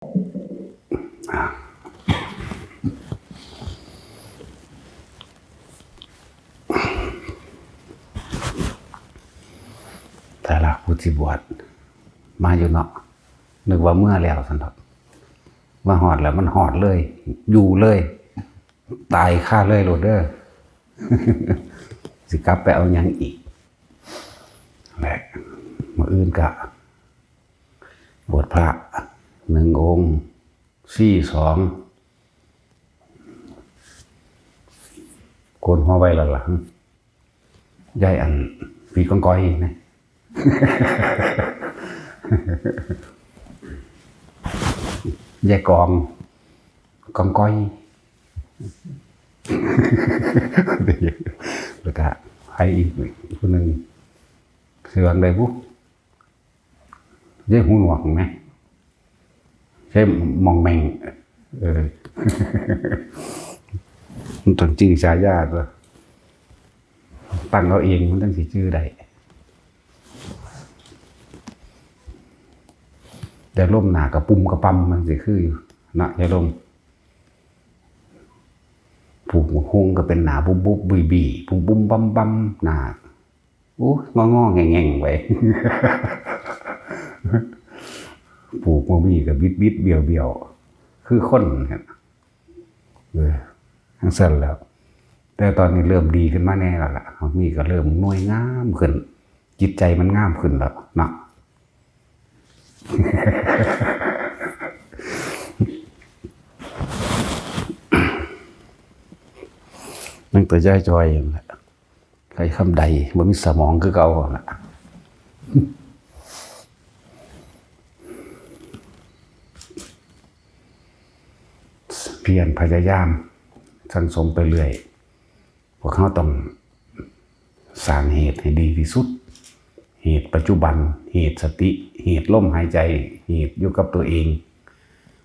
แต่ละผู้ที่บวชมาอยู่เนาะนึกว่าเมื่อแล้วสันทดว่าหอดแล้วมันหอดเลยอยู่เลยตายฆ่าเลยโรดเดอร์ สิกลับไปเอายังอีกแหละมาอื่นกะบวชพระ1 องค์2โกนหัวไว้หลังยายอันวีกองก้อยนะยายกองก้อยแล้วก็ให้อีกคนหนึ่งเสืองได้ปุ๊บยายหูหนวกไหมใช่มองแมงมันต้องจื้อฉายาตัวตั้งเราเองมันต้องสิชื่อได้แต่ล่มหนากระปุ่มกระปั๊มมันสิคืออยู่นะยายลมผูกหงก็เป็นหนาบุบบุบบีผูกบุ้มปั๊มปั๊มหนาโอ้งอแง่งไว้ผูกบีกับบิดเบี้ยวคือคนครับทั้งเส้นแล้วแต่ตอนนี้เริ่มดีขึ้นมาแน่แล้วล่ะมีก็เริ่มหน่วยงามขึ้นจิตใจมันงามขึ้นแล้วนะนั่งตัวย่อยจอยอย่างนั้นใครคำใดมันมีสมองคือเก่าล่ะเพียรพยายามสังสมไปเรื่อยพวกเขาต้องสร้างเหตุให้ดีที่สุดเหตุปัจจุบันเหตุสติเหตุลมหายใจเหตุอยู่กับตัวเอง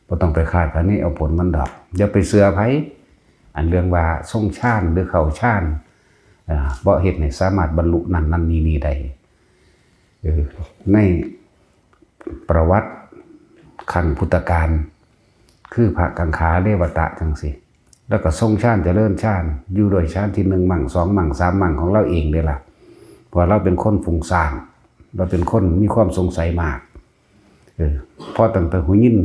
บ่ต้องไปคาดคะเนเอาผลมันดับอย่าไปเสือไผอันเรื่องว่าทรงชาติหรือเขาชาติบ่เหตุให้สามารถบรรลุนั่นนี่ได้ในประวัติขั้งพุทธกาลคือพระกังขาเรวตะจังสิแล้วก็ทรงชาติเจริญชาติอยู่โดยชาติที่1 มั่ง 2 มั่ง 3 มั่งของเราเองเลยล่ะเพราะเราเป็นคนฟุ้งซ่านเราเป็นคนมีความสงสัยมากพอตั้งแต่หูยิน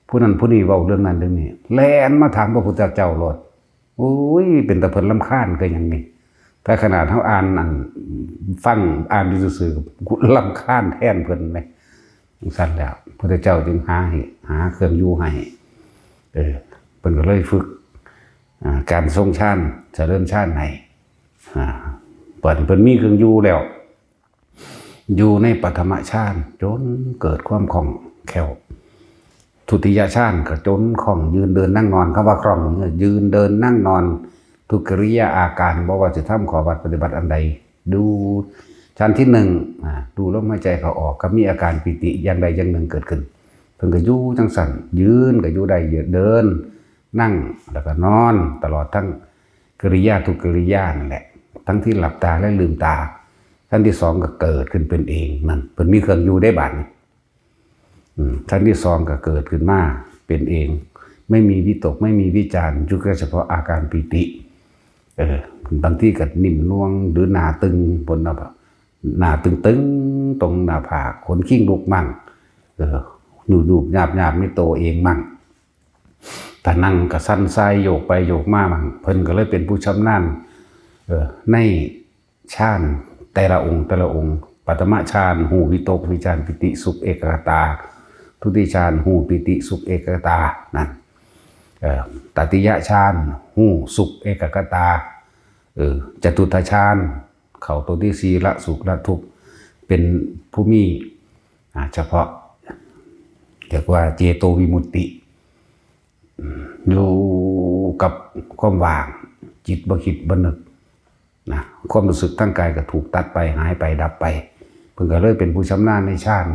ผู้นั้นผู้นี้เว้าเรื่องนั้นเรื่องนี้แล่นมาถามพระพุทธเจ้าโลดโอ้ยเป็นตะเพิ่นรำคาญก็อย่างนี้แต่ขนาดเฮาอ่านนั่นฟังอ่านอยู่ซื่อๆรำคาญแทนเพิ่นเลยสั่นแล้วพระพุทธเจ้าจึงหาเครื่องอยู่ให้เพิ่นก็เลยฝึกการทรงฌานเจริญฌานให้เพิ่นมีเครื่องอยู่แล้วอยู่ในปฐมฌานจนเกิดความคล่องแคล่วทุติยฌานก็จนคล่องยืนเดินนั่งนอนคำว่าคล่องยืนเดินนั่งนอนทุกกิริยาอาการบ่ว่าจะทำขอวัดปฏิบัติอันใดดูชั้นที่1ดูลมหายใจเขาออกก็มีอาการปิติอย่างใดอย่างหนึ่งเกิดขึ้นเพิ่นก็อยู่จังสั่นยืนก็อยู่ได้เดินนั่งแล้วก็นอนตลอดทั้งกิริยาทุกกิริยานั่นแหละทั้งที่หลับตาและลืมตาชั้นที่2ก็เกิดขึ้นเป็นเองนั่นเพิ่นมีเครื่องอยู่ได้บัดชั้นที่2ก็เกิดขึ้นมาเป็นเองไม่มีวิตกไม่มีวิจารณ์อยู่แค่เฉพาะอาการปิติบางที่ก็นิ่มนวลหรือหน้าตึงบนหน้าตึงตรงหน้าผากขนคิ้งลุกมั่งหนูหยาบไม่โตเองมั่งแต่นั่งก็สั้นไส้โยกไปโยกมามั่งเพิ่นก็เลยเป็นผู้ชำนาญในฌานแต่ละองค์ปฐมฌานหูวิตกวิจารปิติสุขเอกคตาทุติยฌานหูปิติสุขเอกคตานั่นตติยฌานหูสุขเอกคตาจตุตฌานเข้าตัวที่4ละสุขละทุกข์เป็นผู้มีเฉพาะเรียกว่าเจโตวิมุตติอยู่กับความว่างจิตบ่คิดบ่นึกนะความรู้สึกทั้งกายก็ถูกตัดไปหายไปดับไปเพิ่นก็เลยเป็นผู้ชำนาญในฌาน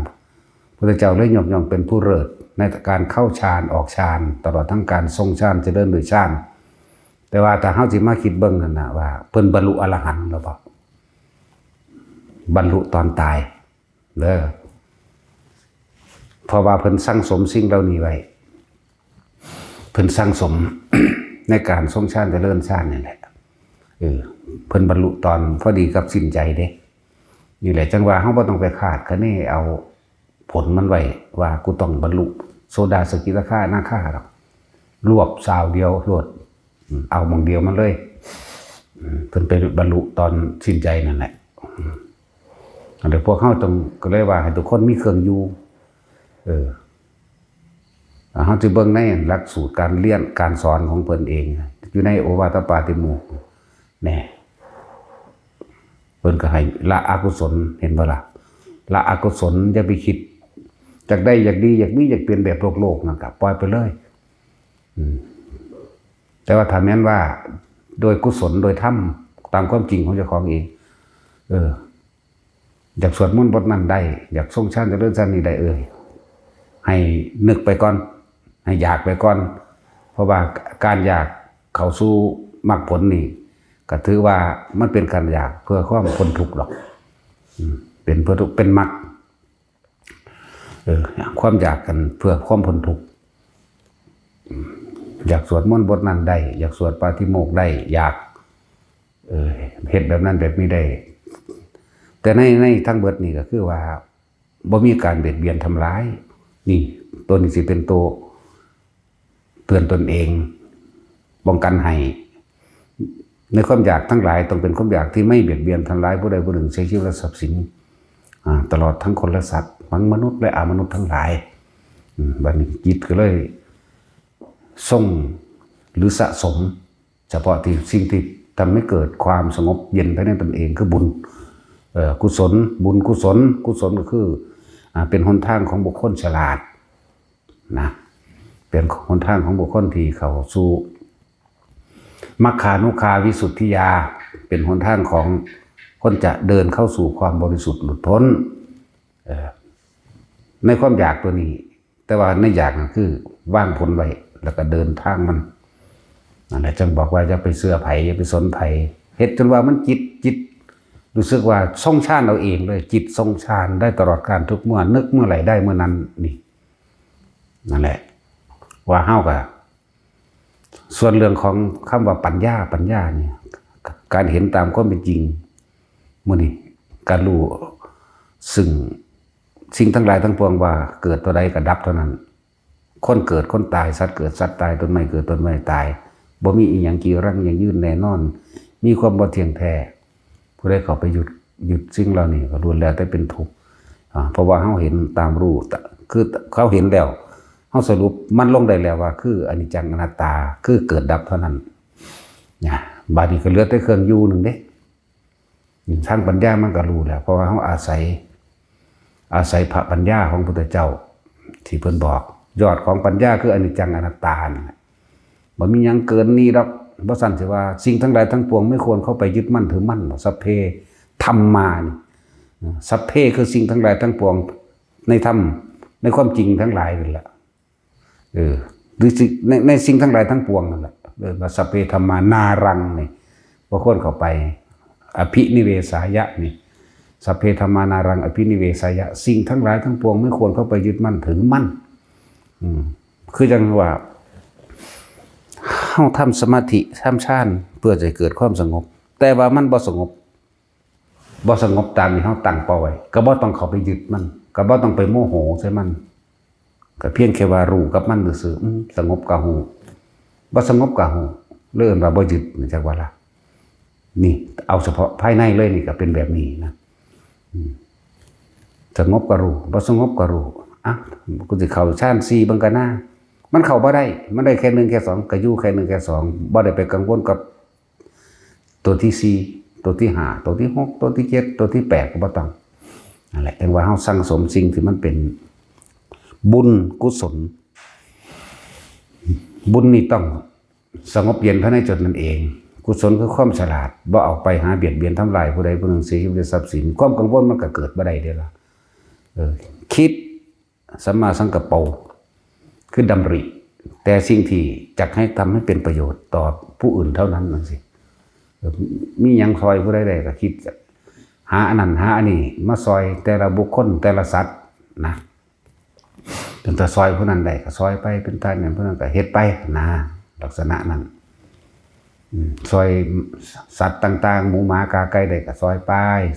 พระเจ้าเลยยกย่องเป็นผู้เลิศในการเข้าฌานออกฌานตลอดทั้งการทรงฌานเจริญโดยฌานแต่ว่าถ้าเฮาสิมาคิดเบิ่งนั่นน่ะว่าเพิ่นบรรลุอรหันต์หรือเปล่าบรรลุตอนตายเด้อ เพราะว่าเพิ่นสั่งสมสิ่งเหล่านี้ไว้เพิ่นสั่งสม ในการทรงชาติเจริญชาตินี่แหละเพิ่นบรรลุตอนพอดีกับสิ้นใจเด้นี่แหละจังว่าเฮาบ่ต้องไปคาดคะเนเอาผลมันไว้ว่ากูต้องบรรลุโสดาสกิทาคานาคาหรอกรวบสาวเดียวรวดเอามองเดียวมันเลยเพิ่นไปบรรลุตอนสิ้นใจนั่นแหละเดี๋ยวพวกเฮาต้องก็เลยว่าให้ทุกคนมีเครื่องอยู่เฮาสิเบิ่งในหลักสูตรการเรียนการสอนของเพิ่นเองอยู่ในโอวาทปาติโมกข์แน่เพิ่นก็ให้ละอกุศลเห็นบ่ล่ะละอกุศลอย่าไปคิดอยากได้อยากดีอยากมีอยากเปลี่ยนแบบโลกนั่นก็ปล่อยไปเลยแต่ว่าถ้าแม้นว่าโดยกุศลโดยธรรมตามความจริงของเจ้าของเองอยากสวดมนต์บทนั้นได้อยากทรงฌานเจริญฌานนี้ได้ให้นึกไปก่อนให้อยากไปก่อนเพราะว่าการอยากเข้าสู่มรรคผลนี่ก็ถือว่ามันเป็นการอยากเพื่อความพ้นทุกข์หรอกเป็นเพื่อเป็นมรรคความอยากกันเพื่อความพ้นทุกข์อยากสวดมนต์บทนั้นได้อยากสวดปาฏิโมกข์ได้อยากเฮ็ดแบบนั้นแบบนี้ได้แต่ในทั้งเบิดนี่ก็คือว่าบ่มีการเบียดเบียนทำร้ายนี่ตัวนี้สิเป็นตัวเตือนตนเองป้องกันให้ในความอยากทั้งหลายต้องเป็นความอยากที่ไม่เบียดเบียนทำร้ายผู้ใดผู้หนึ่งใช้ชีวิตและทรัพย์สินตลอดทั้งคนและสัตว์ทั้งมนุษย์และอมนุษย์ทั้งหลายบัดนี้จิตก็เลยส่งหรือสะสมเฉพาะที่สิ่งที่ทำให้เกิดความสงบเย็นภายในตนเองคือบุญกุศลบุญกุศลก็คือเป็นหนทางของบุคคลฉลาดนะเป็นหนทางของบุคคลที่เข้าสู่มัคคานุคาวิสุทธิยาเป็นหนทางของคนจะเดินเข้าสู่ความบริสุทธิ์หลุดพ้นในความอยากตัวนี้แต่ว่าในอยากนั่นคือว่างผลไว้แล้วก็เดินทางมันนั่นแหละจึงบอกว่าอย่าไปเสื้อไผ่อย่าไปสนไผ่เฮ็ดจนว่ามันจิตรู้สึกว่าทรงฌานเอาเองเลยจิตทรงฌานได้ตลอดการทุกเมื่อนึกเมื่อไหร่ได้เมื่อนั้นนี่นั่นแหละว่าเฮากับส่วนเรื่องของคำว่าปัญญาเนี่ยการเห็นตามความเป็นจริงมื้อนี้การรู้ซึ่งสิ่งทั้งหลายทั้งปวงว่าเกิดตัวใดก็ดับเท่านั้นคนเกิดคนตายสัตว์เกิดสัตว์ตายต้นไม้เกิดต้นไม้ตายบ่มีอีหยังกี่รั้งยังยืนแน่นอนมีความบ่เที่ยงแท้ผู้ใดเข้าไปหยุดสิ่งเหล่านี้ก็ล้วนแล้วแต่เป็นทุกข์เพราะว่าเฮาเห็นตามรู้คือเขาเห็นแล้วเฮาสรุปมันลงได้แล้วว่าคืออนิจจังอนัตตาคือเกิดดับเท่านั้นเนี่ยบาดนี้ก็เหลือแต่เครื่องอยู่นึงเด้ทางปัญญามันก็รู้แล้วเพราะว่าเฮาอาศัยพระปัญญาของพระพุทธเจ้าที่เพิ่นบอกยอดของปัญญาคืออนิจจังอนัตตาบ่มีหยังเกินนี้ดอกบ่ซั่นสิว่าสิ่งทั้งหลายทั้งปวงไม่ควรเข้าไปยึดมั่นถือมั่นสัพเพธัมมานี่สัพเพคือสิ่งทั้งหลายทั้งปวงในธรรมในความจริงทั้งหลายนั่นแหละหรือในสิ่งทั้งหลายทั้งปวงนั่นแหละว่าสัพเพธัมมานารังนี่บ่ควรเข้าไปอภินิเวสายะนี่สัพเพธัมมานารังอภินิเวสายะสิ่งทั้งหลายทั้งปวงไม่ควรเข้าไปยึดมั่นถือมั่นคือจังว่าเฮาทำสมาธิทำฌานเพื่อจะเกิดความสงบแต่ว่ามันบ่สงบตามที่เฮาตั้งเป้าไว้ก็บ่ต้องเข้าไปยึดมันก็บ่ต้องไปโมโหใส่มันก็เพียงแค่ว่ารู้กับมันซื่อๆสงบก็ฮู้บ่สงบก็ฮู้เริ่มว่าบ่ยึดจักว่าล่ะนี่เอาเฉพาะภายในเลยนี่ก็เป็นแบบนี้นะสงบก็รู้บ่สงบก็รู้กูสิเข้าฌาน4บังกันหน้ามันเข้าบ่ได้มันได้แค่1แค่2ก็อยู่แค่1แค่2บ่ได้ไปกังวลกับตัวที่4ตัวที่5ตัวที่6ตัวที่7ตัวที่8ก็บ่ต้องนั่นแหละจังว่าเฮาสั่งสมสิ่งที่มันเป็นบุญกุศลบุญนี่ต้องสงบเย็นภายในจุดนั้นเองกุศลคือความฉลาดบ่เอาไปหาเบียดเบียนทำลายผู้ใดผู้หนึ่งเสียชีวิตทรัพย์สินความกังวลมันก็เกิดบ่ได้เด้ล่ะคิดสัมมาสังกัปปะคือดำริแต่สิ่งที่จักให้ทำให้เป็นประโยชน์ต่อผู้อื่นเท่านั้นนั่นสิมีหยังซอยผู้ใดได้ก็คิดหาอันนั้นหาอันนี้มาซอยแต่ละบุคคลแต่ละสัตว์นะ จนถ้าซอยผู้นั้นได้ก็ซอยไปเป็นทานอย่างผู้นั้นก็เฮ็ดไปนะลักษณะนั้นซอยสัตว์ต่างๆหมูหมากาไก่ได้ก็ซอยไป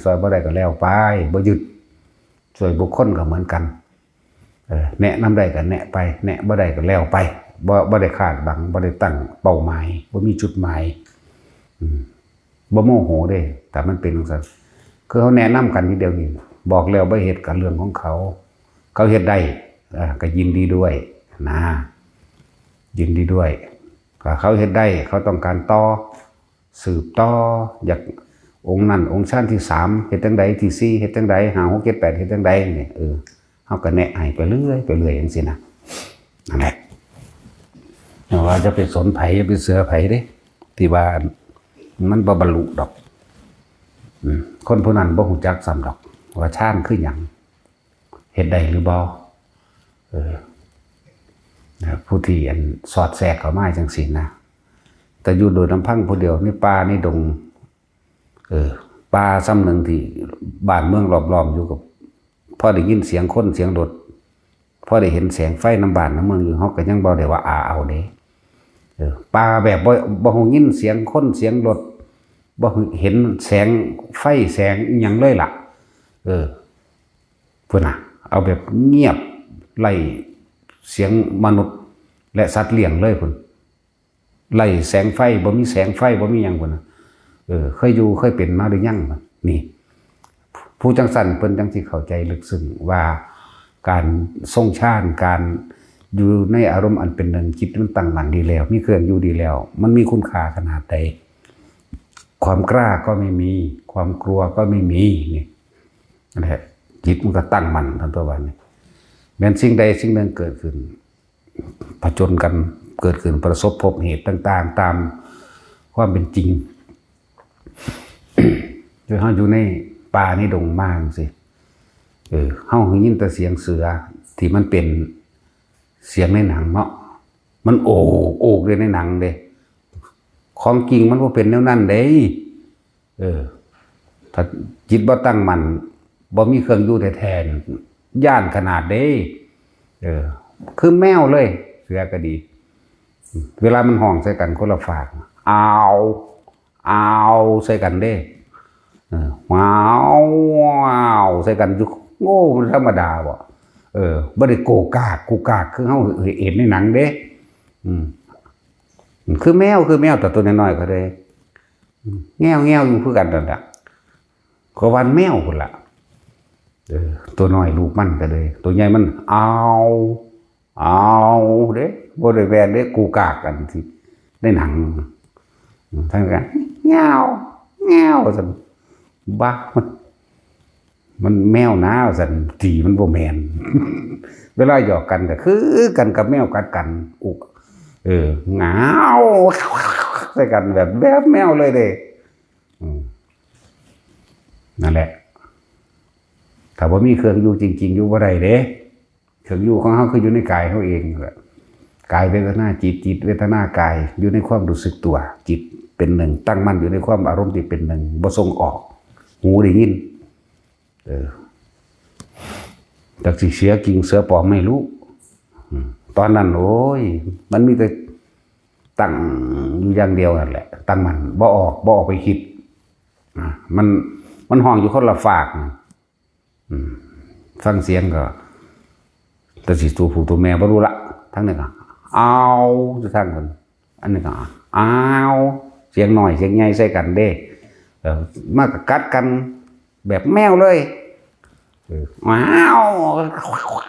ซอยบ่ได้ก็แล้วไปบ่ยึดซอยบุคคลก็เหมือนกันแนะนำได้ก็แนะไปแนะบ่ได้ก็แล้วไปบ่ได้คาดหวังบ่ได้ตั้งเป้าหมายบ่มีจุดหมายบ่โมโหเด้แต่มันเป็นจังซั่นคือเขาแนะนำกันนิดเดียวนี่บอกแล้วบ่เฮ็ดก็เรื่องของเขาเฮ็ดได้ก็ยินดีด้วยนะยินดีด้วยถ้าเขาเฮ็ดได้เขาต้องการต่อสืบต่ออยากองค์นั้นองค์ชั้นที่3เฮ็ดจังไดที่4เฮ็ดจังได5 6 7 8เฮ็ดจังไดนี่เฮาก็แนะให้ไปเรื่อยจังซี่นะนั่นแหละว่าจะไปสนไผจะไปเสือไผเด้ที่ว่ามันบ่บรรลุดอกคนผู้นั้นบ่ฮู้จักซ้ำดอกว่าฌานคือหยังเฮ็ดได้หรือบ่ผู้ที่สอดแทรกเข้ามาจังซี่นะแต่อยู่โดยลำพังผู้เดียวในป่าในดงป่าซ้ำนึงที่บ้านเมืองรอบๆอยู่กับพอได้ยินเสียงคนเสียงรถพอได้เห็นแสงไฟน้ำบ้านน้ำเมืองอยู่เฮาก็ยังบ่ได้ว่าเอาเด้ป่าแบบบ่ฮู้ยินเสียงคนเสียงรถบ่เห็นแสงไฟแสงอิหยังเลยล่ะพุ่นน่ะเอาแบบเงียบไล่เสียงมนุษย์และสัตว์เลี้ยงเลยพุ่นไล่แสงไฟบ่มีแสงไฟบ่มีหยังพุ่นน่ะเคยอยู่เคยเป็นมาหรือยังนี่ผู้จังสั่นเพิ่นจังสิเข้าใจลึกซึ้งว่าการทรงฌานการอยู่ในอารมณ์อันเป็นหนึ่งจิตมันตั้งมั่นดีแล้วมีเครื่องอยู่ดีแล้วมันมีคุณค่าขนาดใดความกล้าก็ไม่มีความกลัวก็ไม่มีนี่นั่นแหละจิตมันก็ตั้งมั่นทั้งตัววันนี้แม้นสิ่งใดสิ่งหนึ่งเกิดขึ้นผจญกันเกิดขึ้นประสบพบเหตุต่างๆตามความเป็นจริงโดยเฮาอยู่ในป่าในดงมากสิเฮายินแต่เสียงเสือที่มันเป็นเสียงในหนังเนาะมันโอกเลยในหนังเด้ของจริงมันบ่เป็นแนวนั้นเด้ถ้าจิตบ่ตั้งมั่นบ่มีเครื่องอยู่แท้ๆย่านขนาดเด้คือแมวเลยเสือก็ดีเวลามันห้องใส่กันคนละฝากเอาใส่กันเด้ว้าวใส่กันอยู่โง่มันธรรมดาบ่บ่ได้โกกากคือเฮาเห็นในหนังเด้คือแมวแต่ตัวน้อยๆก็ได้แง่วอยู่คือกันนั่นล่ะก็วันแมวพุ่นล่ะตัวน้อยลูกมันก็เลยตัวใหญ่มันเอาเด้บ่ได้แว่นเด้กูกากกันสิในหนังทั้งกันแง่วซั่นบ้ามันแมวนะซั่นตีมันบ่แม่นเวลาหยอกกันก็คือกันกับแมวกัดกันอุกเหงาใส่กันแบบแมวเลยเด้นั่นแหละถ้าว่ามีเครื่องอยู่จริงๆอยู่บ่ได้เด้เครื่องอยู่ของเฮาคืออยู่ในกายเฮาเองแหละกายเวทนาจิตเวทนากายอยู่ในความรู้สึกตัวจิตเป็นหนึ่งตั้งมั่นอยู่ในความอารมณ์ที่เป็นหนึ่งบ่ส่งออกหูได้ยินจากสิเสือกิ่งเสือปลอมไม่รู้ตอนนั้นโอ้ยมันมีแต่ตั้งอยู่อย่างเดียวนั่นแหละตั้งมันบ่ออกไปคิดมันห้องอยู่คนละฝากฟังเสียงก็แต่สิตัวผู้ตัวแม่บ่รู้ละทั้งนั้นก็เอาจะทั้งคนอันนี้ก็เอาเสียงหน่อยเสียงใหญ่ใส่กันเด้มากกัดกันแบบแมวเลยว้าว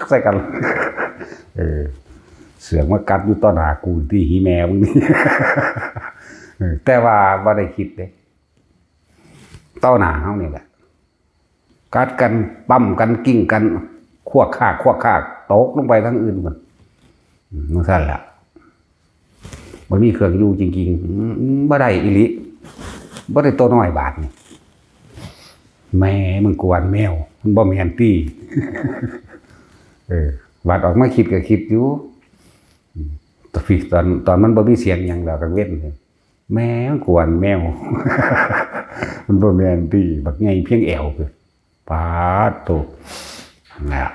ใส่กันเสือมากัดอยู่ต่อหน้ากูที่หีแมวมึงนี่แต่ว่าบ่ได้คิดเด้ต่อหน้าเฮานี่แหละกัดกันปั้มกันกิ้งกันควักคากตกลงไปทั้งอื่นหมดนั่นซั่นล่ะบ่มีเครื่องอยู่จริงๆบ่ได้อีหลีบ่ได้ตัวน้อยบาดนี่แม่มึงกวนแมวมันบ่แม่นตี้บาดออกมาคิดก็คิดอยู่ตอนมันบ่มีเสียงหยังแล้วกังเว้นแม่มันกวนแมวมันบ่แม่นตี้บักใหญ่เพียงแอวคือปาดโตน่ะ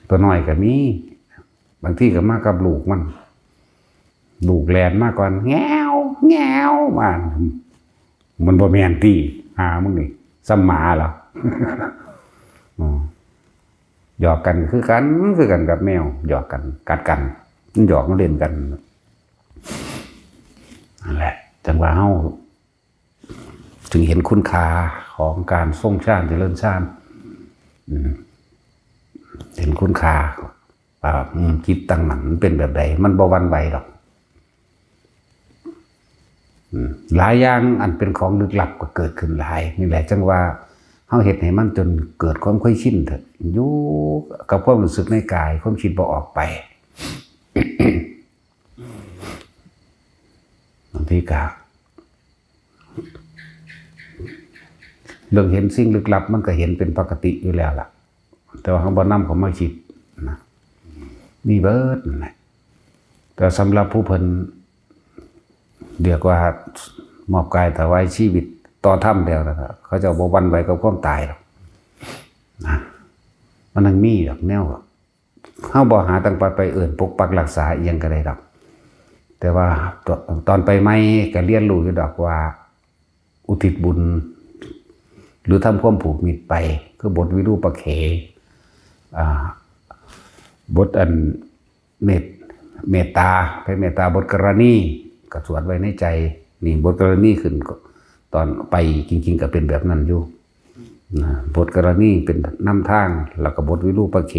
ตัวน้อยก็มี บางทีก็มากับลูกแลนมากกว่าแง่วมันบ่แม่นตีหามึงนี่ซ้ำหมาเหรอ หยอกกันคือกันกับแมวหยอกกันกัดกันมันหยอกมันเล่นกันนั่นแหละจังว่าเฮาถึงเห็นคุณค่าของการทรงชาติเจริญชาติเห็นคุณค่าจิตตั้งมั่นเป็นแบบใดมันบ่หวั่นไหวหรอกหลายอย่างอันเป็นของลึกลับก็เกิดขึ้นหลายนี่แหละจังว่าเฮาเฮ็ดให้มันจนเกิดความค่อยชินเถอะอยู่กับความรู้สึกในกายความคิดบ่ออกไป บางทีก็เรื่องเห็นสิ่งลึกลับมันก็เห็นเป็นปกติอยู่แล้วล่ะแต่ว่าเฮาบ่นำเขามาคิดนะมีเบิดนั่นแหละแต่สำหรับผู้เพิ่นเรียกว่ามอบกายถวายชีวิตต่อธรรมแล้วนะครับเขาจะบ่หวั่นไหวกับความตายหรอกนะมันยังมีดอกแนวเฮาบ่หาตั้งไปเอิ้นปกปักรักษาอีหยังก็ได้ดอกแต่ว่าตอนไปใหม่ก็เรียนรู้อยู่ดอกว่าอุทิศบุญหรือทำความผูกมิตรไปคือบทวิรูปเขบทอันเมตตาไปเมตตาบทกรณีก็สวดไว้ในใจนี่บทกรณีขึ้นตอนไปจริงๆก็เป็นแบบนั้นอยู่บทกรณีเป็นนำทางแล้วก็บทวิรูปเข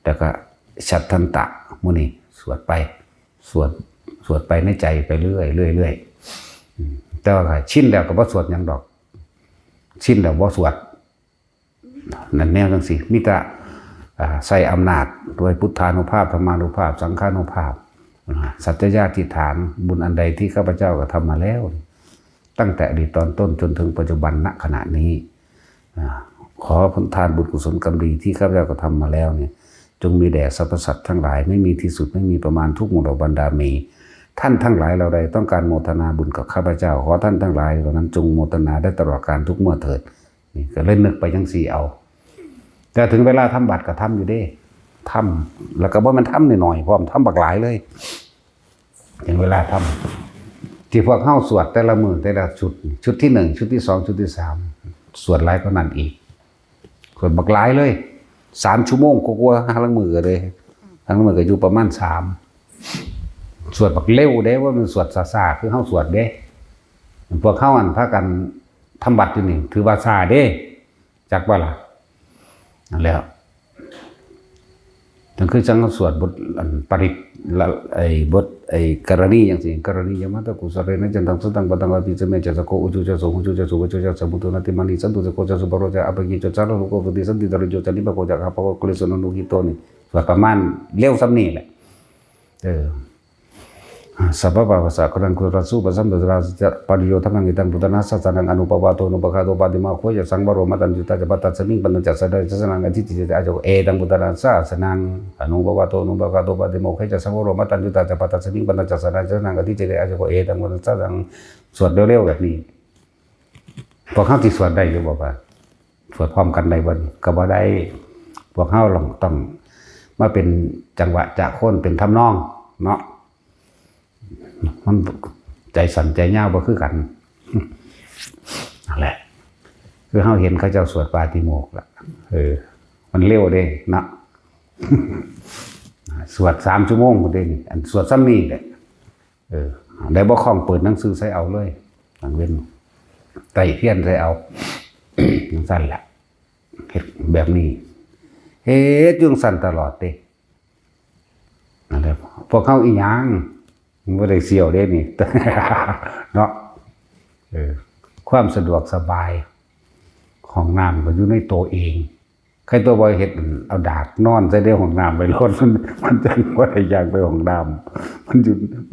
แล้วก็ฉัตทันตะมุนี่สวดไปสวดไปในใจไปเรื่อยแต่ว่าชินแล้วก็บ่สวดหยังดอกชินแล้วบ่สวดนั่นแนวจังซี่มีแต่ใส่อำนาจโดยพุทธานุภาพธรรมานุภาพสังฆานุภาพสัจจญาธิฐานบุญอันใดที่ข้าพเจ้าก็ทำมาแล้วตั้งแต่อดีตตอนต้นจนถึงปัจจุบันณขณะนี้ขอผลทานบุญกุศลกรรมดีที่ข้าพเจ้าก็ทำมาแล้วเนี่ยจงมีแด่สรรพสัตว์ทั้งหลายไม่มีที่สุดไม่มีประมาณทุกหมู่เหล่าบรรดามีท่านทั้งหลายเราใดต้องการโมทนาบุญกับข้าพเจ้าขอท่านทั้งหลายเหล่านั้นจงโมทนาได้ตลอดการทุกเมื่อเถิดนี่ก็เล่นนึกไปจังสี่เอาแต่ถึงเวลาทำบัตรก็ทำอยู่เด้ทำแล้วก็บ่มันทำหน่อยๆพร้อมทำบักหลายเลยถึงเวลาทำที่พวกเข้าสวดแต่ละมือแต่ละชุดที่1ชุดที่2ชุดที่3สวดหลายก็นั่นอีกสวดบักหลายเลย3 ชั่วโมงกว่าๆทั้งมือเลยทั้งมือก็อยู่ประมาณ3สวดบักเร็วเด้ว่ามันสวดซ่าๆคือเข้าสวดเด้พวกเข้าอันพากันทำบัตรอยู่นี่ถือว่าซ่าเด้จักว่าล่ะนั่นแล้วถึงคือจังสวดบทปริตบทกรณีอย่างสิ่งกรณียมัตตกุสเรนะจันทังสุตังปตังอภิสเมจัสโกอุจุจัสโหจุจัสโหจุจัสมุตุนาติมานิสันตุสโกจัสปโรจาอภิกิจจารุโกปฏิสันติตริโจจันติปโกจักขปโกกุลิสนนุหิโตนี่สวดประมาณเร็วซ้ำนี่แหละสัพพะภาษาครังคุรัสุปสัมปราจะปริโยธรรมังอิตังพุทธนาสัสนังอนุปวาโตนุปคาโตปาติมาโคจะสังวโรมัตันจุตาจะปัตตสมิงปันจัสสะเดสัสนังอธิติจะอาจจะตังพุทธนาสัสนังอนุปวาโตนุปคาโตปาติมาโคจะสังวโรมัตันจุตาจะปัตตสมิงปันจัสสะเดสัสนังอธิติจะอาจจะตังพุทธนาสัสนังสวดเร็วๆแบบนี้พวกเขาที่สวดได้อยู่บ่ป่ะสวดพร้อมกันได้บ่ก็บ่ได้พวกเขาต้องมาเป็นจังหวะจะโค่นเป็นทำนองเนาะมันใจสั่นใจเงาบ่คือกันนั่นแหละคือเฮาเห็นเขาเจ้าสวดปาติโมกข์ละมันเร็วเด้นะสวด3 ชั่วโมงพุ่นเด้นี่อันสวดซ้ำนี่แหละได้บ่คล่องเปิดหนังสือใส่เอาเลยตั้งเว้นไต่เทียนใส่เอาจังซั่นแหละเฮ็ดแบบนี้เฮ็ดอยู่จังซั่นตลอดเด้นั่นแหละพวกเฮาอีหยังไม่ได้เสี่ยวได้นี่เนาะความสะดวกสบายของน้ำมันอยู่ในตัวเองใครตัวบอยเห็ดเอาดากนอนใส่ได้ของน้ำไปรถมันจะว่าอะไรอย่างไปของน้ำมั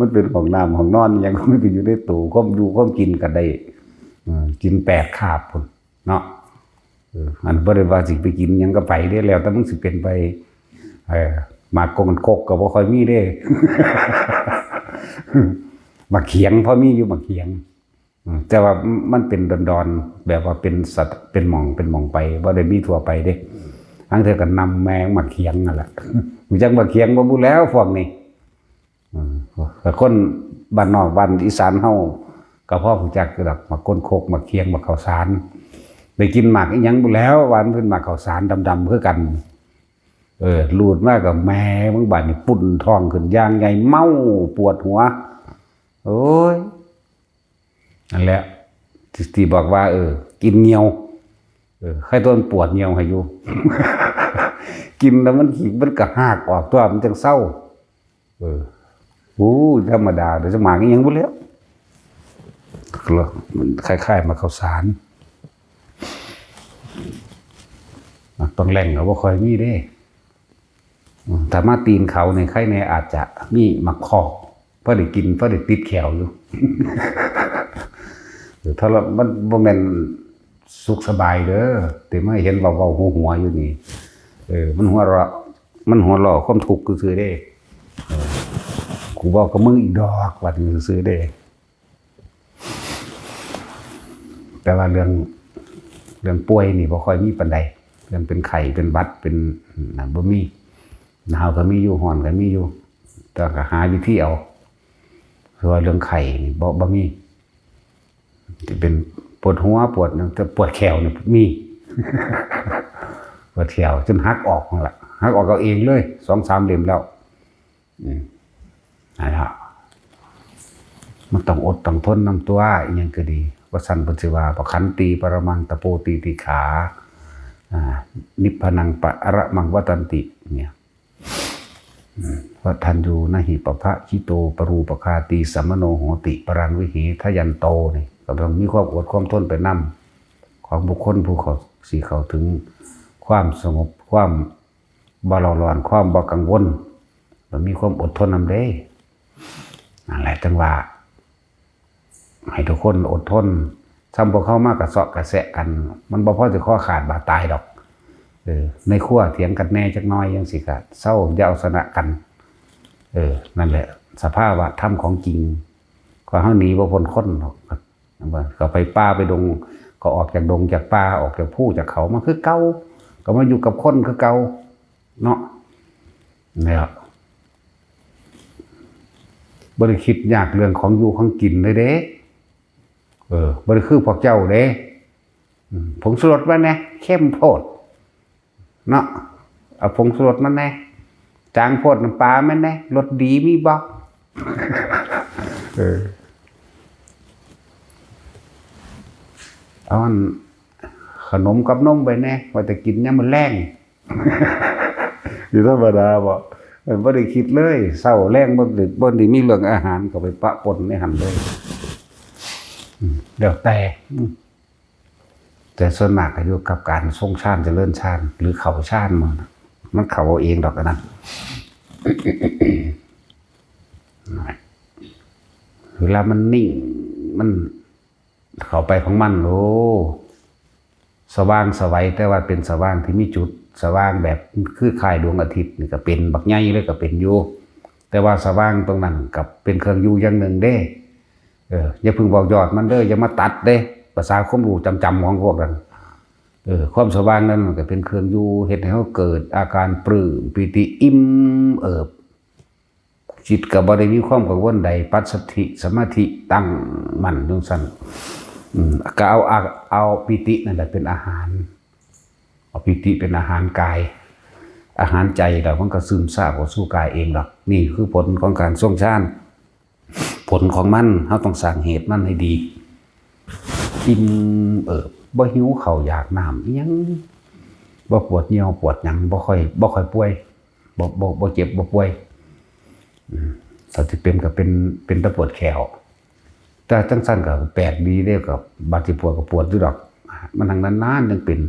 นเป็นของน้ำของนอนยังไม่ไปอยู่ในตู้ก็อยู่ก็กินกันได้กิน8 คาบพุ่นเนาะอันบ่ได้ว่าสิไปกินยังก็ไปได้แล้วแต่มึงสิเป็นไปมากงมันกก็บ่ค่อยมีเด้มาเขียงเพราะมีอยู่มาเขียงแต่ว่ามันเป็นดอนๆแบบว่าเป็นสัตว์เป็นหม่องไปบ่ได้มีทั่วไปเด้ทั้งเธอก็นำแมงมาเขียงนั่นแหละ มีจังบ่เคียงบ่บุแล้วพวกนี้แต่คนบ้านนอกบ้านอีสานเฮาก็พอรู้จักคือดอกมาก้นโคกมาเคียงมาข้าวสารไปกินหมากอีหยังบุแล้วหวานเพิ่นหมากข้าวสารดำๆคือกันลูดมากกับแม่มึงบาดนี่ปุ่นท้องขึ้นย่างใหญ่เมาปวดหัวโอ้ยนั่นแหละที่บอกว่ากินเงียวใครต้นปวดเงียวให้อยู่ กินแล้วมันขี้มันกระหากออกตัวมันจังเศร้าธรรมดาเดี๋ยวจะหมากอีหยังบ่แล้วมันคล้ายๆมาข้าวสารต้องแหล่งเราบ่ค่อยมีเด้ถ้ามาตีนเขาในไข่ในอาจจะมีมักคอกเพราะได้กินเพราะได้ติดแขวอยู่ ถ้าเรามันบ่แม่นสุขสบายเด้อแต่ไม่เห็นเบาๆหัวอยู่นี่มันหัวเราะความทุกข์ซื่อๆเด้กูบอกกับมึงอีกดอกว่าซื่อๆเด้แต่ว่าเรื่องป่วยนี่บ่ค่อยมีปานใดเรื่องเป็นไข้เป็นหวัดเป็นนั่นบ่มีหนาวก็มีอยู่ร้อนก็มีอยู่แต่ก็หาวิธีเอาเพราะว่าเรื่องไข้นี่บ่มีจะเป็นปวดหัวปวดแต่ปวดแขวนี่มี ปวดแขวจนหักออกนั่นล่ะหักออกเอาเองเลย 2-3 เล่มแล้วนั่นล่ะมันต้องอดต้องทนนำตัวอีหยังก็ดีว่าสั่นปัจจุบันปะขันตีปรมังตะโปตีติขานิพพานังปะระมังวัตันติเนี่ยว่าทันยูนะหิปะพะชิโตปรูปคาตีสัมมโนโหติปรังวิหิทยันโตนี่ก็ต้องมีความอดความทนไปนำของบุคคลผู้เข้าถึงความสงบความบ่ร้อนความบ่กังวลแล้วมีความอดทนนำเด้นั่นแหละจังว่าให้ทุกคนอดทนซ้ำพวกเขามากกระเซาะกระแสะกันมันบ่พอจะข้อขาดบาดตายดอกในขั้วเถียงกันแน่จักน้อยยังสิกะเศร้าจะเอาชนะกันนั่นแหละสภาพธรรมของจริงก็เฮาหนีบ่พ้นคนหรอกก็ไปป่าไปดงก็ออกจากดงจากป่าออกจากภูจากเขามาคือเก่าก็มาอยู่กับคนคือเก่าเนาะเนี่ยบ่ได้คิดยากเรื่องของอยู่ของกินเลยเด้บ่ได้คือพวกเจ้าเด้ผงชูรสมาแน่เข้มโพดเนาะเอาผงชูรสมาแน่จางโพดน้ำปลาแม่นแน่รสดีมีบ่เอาขนมกับนมไปแน่ว่าจะกินเนี่ยมันแรงอยู่ธรรมดาบ่ได้คิดเลยเศร้าแรงบ่ได้มีเรื่องอาหารก็ไปปะปนในหันเลยเดี๋ยวแต่ส่วนมากก็อยู่กับการทรงชาติเจริญชาติหรือเขาชาติมันเขาเอาเองดอกนะเวลามันนิ่งมันเข้าไปของมันโอ้สว่างสวัยแต่ว่าเป็นสว่างที่มีจุดสว่างแบบคือคล้ายดวงอาทิตย์นี่ก็เป็นบักใหญ่เลยก็เป็นอยู่แต่ว่าสว่างตรงนั้นกับเป็นเครื่องอยู่อย่างหนึ่งเด้อย่าพึงบอกยอดมันเด้ออย่ามาตัดเด้ภาษาความรู้จำของพวกนั้นความสว่างนั้นมันก็เป็นเครื่องอยู่เฮ็ดให้เขาเกิดอาการปลื้มปิติอิ่มเอิบจิตก็บ่ได้มีความกังวลใดปัสสัทธิสมาธิตั้งมั่นจังซั่นก็เอาปิตินั่นแหละเป็นอาหารเอาปิติเป็นอาหารกายอาหารใจแล้วมันก็ซึมซาบเข้าสู่กายเองดอกนี่คือผลของการทรงฌานผลของมันเราต้องสร้างเหตุมันให้ดีอิ่มบ่หิวข้าวอยากน้ำอีหยังบ่ปวดเหี่ยวปวดหยังบ่ค่อยป่วยบ่เจ็บบ่ป่วยถ้าสิเป็นก็เป็นตะปวดแขวแต่จังซั่นก็แปลกดีเด้ก็บางทีปวดก็ปวดอยู่ดอกมันทางนานๆนึงเป็น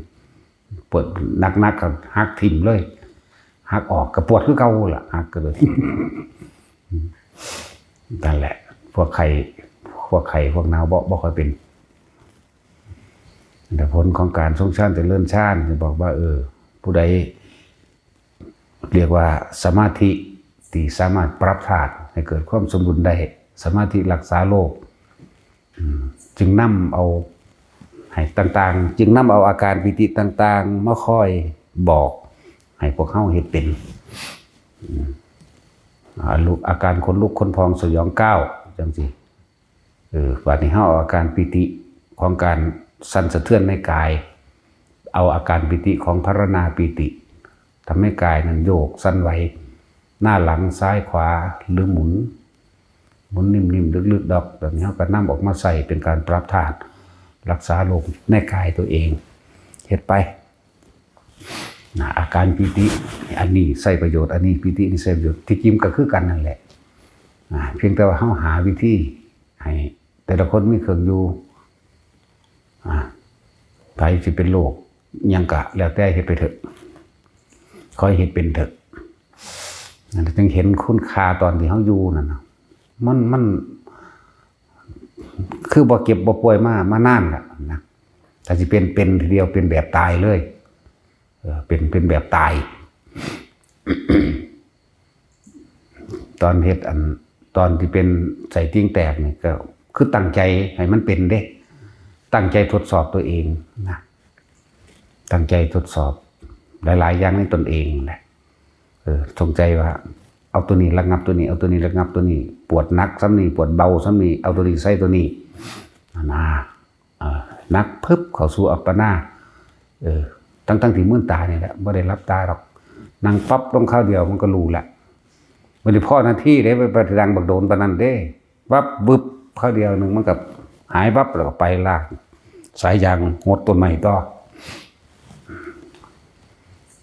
ปวดหนักๆก็หักทิ่มเลยหักออกก็ปวดคือเก่าล่ะหักก็เลยนั่นแหละพวกไข้พวกหนาวบ่ค่อยเป็นแต่ผลของการทรงฌานเจริญฌานจะบอกว่าผู้ใดเรียกว่าสมาธิที่สามารถปรับธาตุให้เกิดความสมดุลได้สมาธิรักษาโลกจึงนำเอาให้ต่างๆจึงนำเอาอาการปิติต่างๆมาคอยบอกให้พวกเขาเห็นเป็น อาการขนลุกขนพองสยองก้าวจังสิวันนี้เอาอาการปิติของการสั่นสะเทือนในกายเอาอาการปิติของพารณาปิติทำให้กายนั้นโยกสั่นไหวหน้าหลังซ้ายขวาหรือหมุนนิ่มๆลึกๆดอกแบบนี้ก็นำออกมาใส่เป็นการปรับธาตุรักษาลมในกายตัวเองเฮ็ดไปอาการปิติอันนี้ใส่ประโยชน์อันนี้ปิตินี่ใส่ประโยชน์ที่จริงก็คือกันนั่นแหละเพียงแต่ว่าเฮาหาวิธีให้แต่ละคนมีเครื่องอยู่ใครสิเป็นโรคยังกะแล้วแต่เฮ็ดไปเถอะคอยเฮ็ดเป็นเถอะจึงเห็นคุณค่าตอนที่เฮาอยู่นั่นน่ะมันคือบ่เก็บบ่ป่วยมานานแล้วนะแต่สิเป็นทีเดียวเป็นแบบตายเลยเป็นแบบตาย ตอนเฮ็ดตอนที่เป็นใส่ติ้งแตกนี่ก็คือตั้งใจให้มันเป็นเด้ตั้งใจทดสอบตัวเองนะตั้งใจทดสอบหลายๆอย่างในตนเองแหละสนใจว่าเอาตัวนี้ระงับตัวนี้เอาตัวนี้ระงับตัวนี้ปวดนักซ้ำนี้ปวดเบาซ้ำนี้เอาตัวนี้ใส่ตัวนี้นักพึบเข้าสู่อัปปนาตั้งที่มื่นตาเนี่ยแหละไม่ได้รับตาหรอกนั่งปั๊บลงข้าวเดียวมันก็รู้แหละวันนี้พ่อหน้าที่ได้ไปปฏิดังบักโดนปนันเด้วับบึบข้าวเดียวหนึ่งมันกับหายวับแล้วก็ไปลากสายยางหดต้นใหม่ต่อ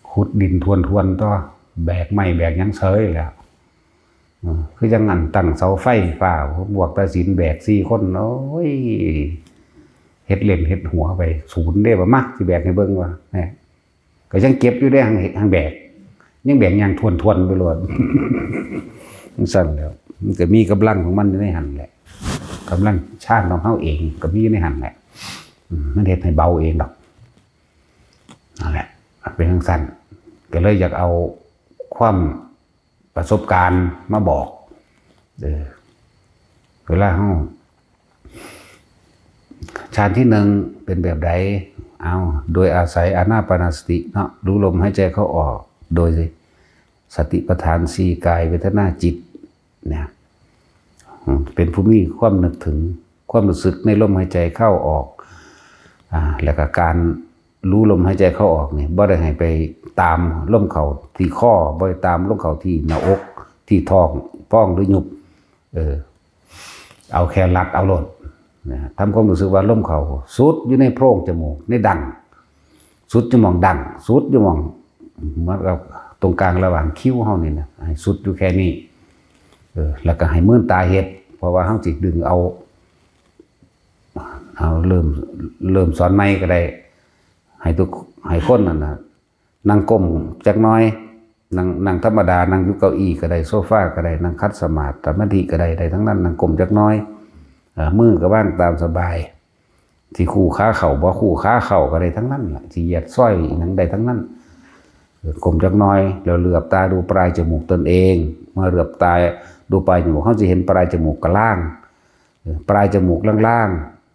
ขุดดินทวนต่อแบกไม้แบกยังเซยแล้วคือยังงั้นตั้งเสาไฟฟ้าบวกตาสินแบก4 คนโอ้ยเฮ็ดเล่นเฮ็ดหัวไปศูนย์ได้บ่มาสิแบกให้เบิ่งว่าก็ยังเก็บอยู่ได้ทางแบกยังแบกยังทวนไปโลดมันสั่นแล้วมันก็มีกำลังของมันในหันแหละกำลังชาติของเฮาเองก็มีในหันแหละมันเฮ็ดให้เบาเองดอกนั่นแหละเป็นทางสั้นก็เลยอยากเอาความประสบการณ์มาบอกเวลาเฮาฌานที่1เป็นแบบใดเอาโดยอาศัยอานาปานสติเนาะรู้ลมหายใจเข้าออกโดยสติปัฏฐาน4กายเวทนาจิตเนี่ยเป็นผู้มีความนึกถึงความรู้สึกในลมหายใจเข้าออกแล้วก็การรู้ลมหายใจเข้าออกเนี่ยบ่ได้ให้ไปตามลมเข้าที่ข้อบ่ได้ตามลมเข้าที่หน้าอกที่ท้องป้องหรือยุบเอาแค่รัดเอาโลดทำความรู้สึกว่าลมเข้าสุดอยู่ในโพรงจมูกในดังสุดอยู่หม่องดังสุดอยู่หม่องเหมือนกับตรงกลางระหว่างคิ้วเฮานี่นะให้สุดอยู่แค่นี้แล้วก็ให้มื่นตาเฮ็ดเพราะว่าเฮาสิดึงเอาเริ่มสอนใหม่ก็ได้ให้คนนั่นน่ะนั่งก้มจักน้อยนั่งธรรมดานั่งอยู่เก้าอี้ก็ได้โซฟาก็ได้นั่งคัดสมาธิสมาธิก็ได้ทั้งนั้นนั่งก้มจักน้อยมือก็ว่างตามสบายที่คู่ขาเข่าบ่คู่ขาเข่าก็ได้ทั้งนั้นล่ะที่เหยียดสร้อยนั่งได้ทั้งนั้นก้มจักน้อยแล้วเหลือบตาดูปลายจมูกตนเองเมื่อเหลือบตาดูปลายจมูกเขาจะเห็นปลายจมูกกับล่างปลายจมูกล่าง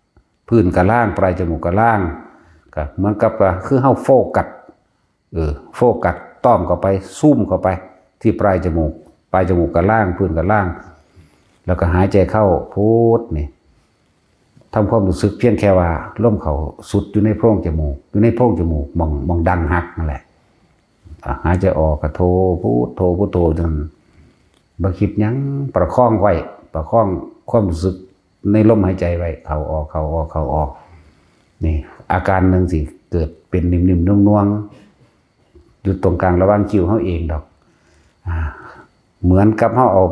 ๆพื้นกับล่างปลายจมูกกับล่างก็เหมือนกับคือเฮาโฟกัสโฟกัสต้อมเข้าไปซูมเข้าไปที่ปลายจมูกกับล่างพื้นกับล่างแล้วก็หายใจเข้าพูดนี่ทำความรู้สึกเพียงแค่ว่าลมเขาสุดอยู่ในโพรงจมูกมองดังหักนั่นแหละหายใจออกก็โทพุทโธจนบ่คิดหยังประคองไว้ประคองความรู้สึกในลมหายใจไว้เข้าออกนี่อาการหนึ่งสิเกิดเป็นนิ่มๆน่วงๆอยู่ตรงกลางระหว่างคิ้วเฮาเองดอกเหมือนกับเฮาเอา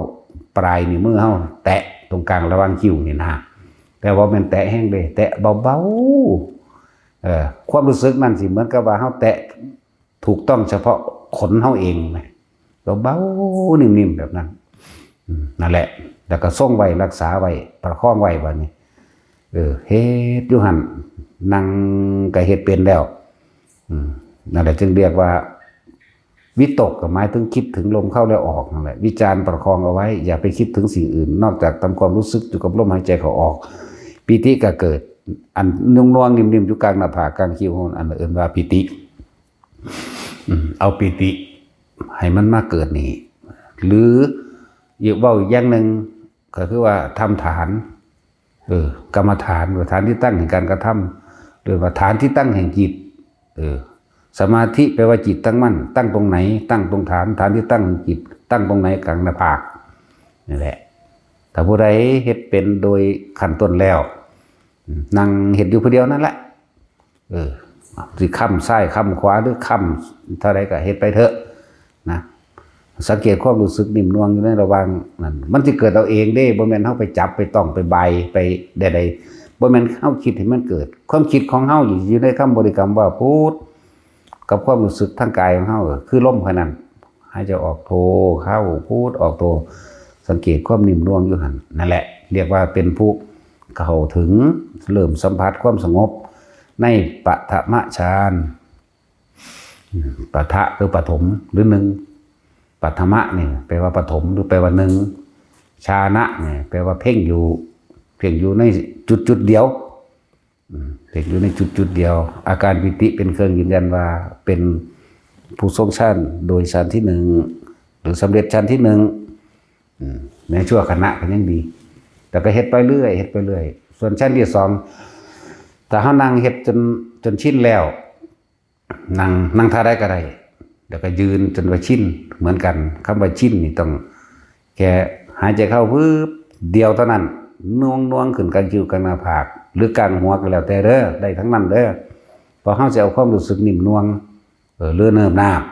ปลายนิ้วมือเฮาแตะตรงกลางระหว่างคิ้วนี่นะแต่ว่ามันแตะแห้งเลยแตะเบาๆความรู้สึกนั่นสิเหมือนกับว่าเฮาแตะถูกต้องเฉพาะขนเฮาเองนะเบาๆนิ่มๆแบบนั้นนั่นแหละแล้วก็ทรงไว้รักษาไว้ประคองไว้บัดนี้เฮ็ดอยู่หั่นนั่งก็เฮ็ดเป็นแล้วนั่นแหละจึงเรียกว่าวิตกก็หมายถึงคิดถึงลมเข้าและออกนั่นแหละวิจารณ์ประคองเอาไว้อย่าไปคิดถึงสิ่งอื่นนอกจากทำความรู้สึกอยู่กับลมหายใจเข้าออกปิติก็เกิดอันนุ่งๆนิ่มๆอยู่กลางหน้าผากกลางคิ้วอันอื่นว่าปิติเอาปิติให้มันมาเกิดนี่ หรืออีกเว้าอีกอย่างหนึ่งก็คือว่าทำฐานกรรมฐานฐานที่ตั้งแห่งการกระทำหรือว่าฐานที่ตั้งแห่งจิตสมาธิแปลว่าจิตตั้งมั่นตั้งตรงไหนตั้งตรงฐานที่ตั้งจิตตั้งตรงไหนกลางหน้าผากนี่แหละถ้าผู้ใดเฮ็ดเป็นโดยขั้นต้นแล้วนั่งเฮ็ดอยู่ผู้เดียวนั่นแหละสิค้ำซ้ายค้ำขวาหรือค้ำเท่าไรก็เฮ็ดไปเถอะนะสังเกตความรู้สึกนิ่มนวลอยู่ในระหว่างนั้นมันสิเกิดเอาเองเด้บ่แม่นเฮาไปจับไปต้องไปใบไปใดๆบ่แม่นเฮาคิดให้มันเกิดความคิดของเฮาอยู่ในคำบริกรรมว่าพุทธกับความรู้สึกทางกายของเฮาคือลมแค่นั้นให้จะออกโทเข้าพุทธออกโทสังเกตความนิ่มนวลอยู่หั่นนั่นแหละเรียกว่าเป็นผู้เข้าถึงเริ่มสัมผัสความสงบในปฐมฌานปฐะคือปฐมหรือหนึ่งปัทมะเนี่ยแปลว่าปฐมหรือแปลว่าหนึ่งฌานะเนี่ยแปลว่าเพ่งอยู่ในจุดเดียวเพ่งอยู่ในจุดเดียวอาการปิติเป็นเครื่องยืนยันว่าเป็นผู้ทรงฌานโดยฌานที่หนึ่งหรือสำเร็จฌานที่หนึ่งในชั่วขณะก็ยังดีแต่ก็เฮ็ดไปเรื่อยส่วนฌานที่สองแต่เขานั่งเฮ็ดจนชินแล้วนั่งท่าได้ก็ได้แล้วก็ยืนจนว่าชินเหมือนกันคำว่าชินนี่ต้องแค่หายใจเข้าปึ๊บเดียวเท่านั้นน่วงขึ้นกลางคิ้วกลางหน้าผากหรือกลางหัวก็แล้วแต่เด้อได้ทั้งนั้นเด้อพอเฮาจะเอาความรู้สึกนิ่มนวลเลื่อนเนิบนาบ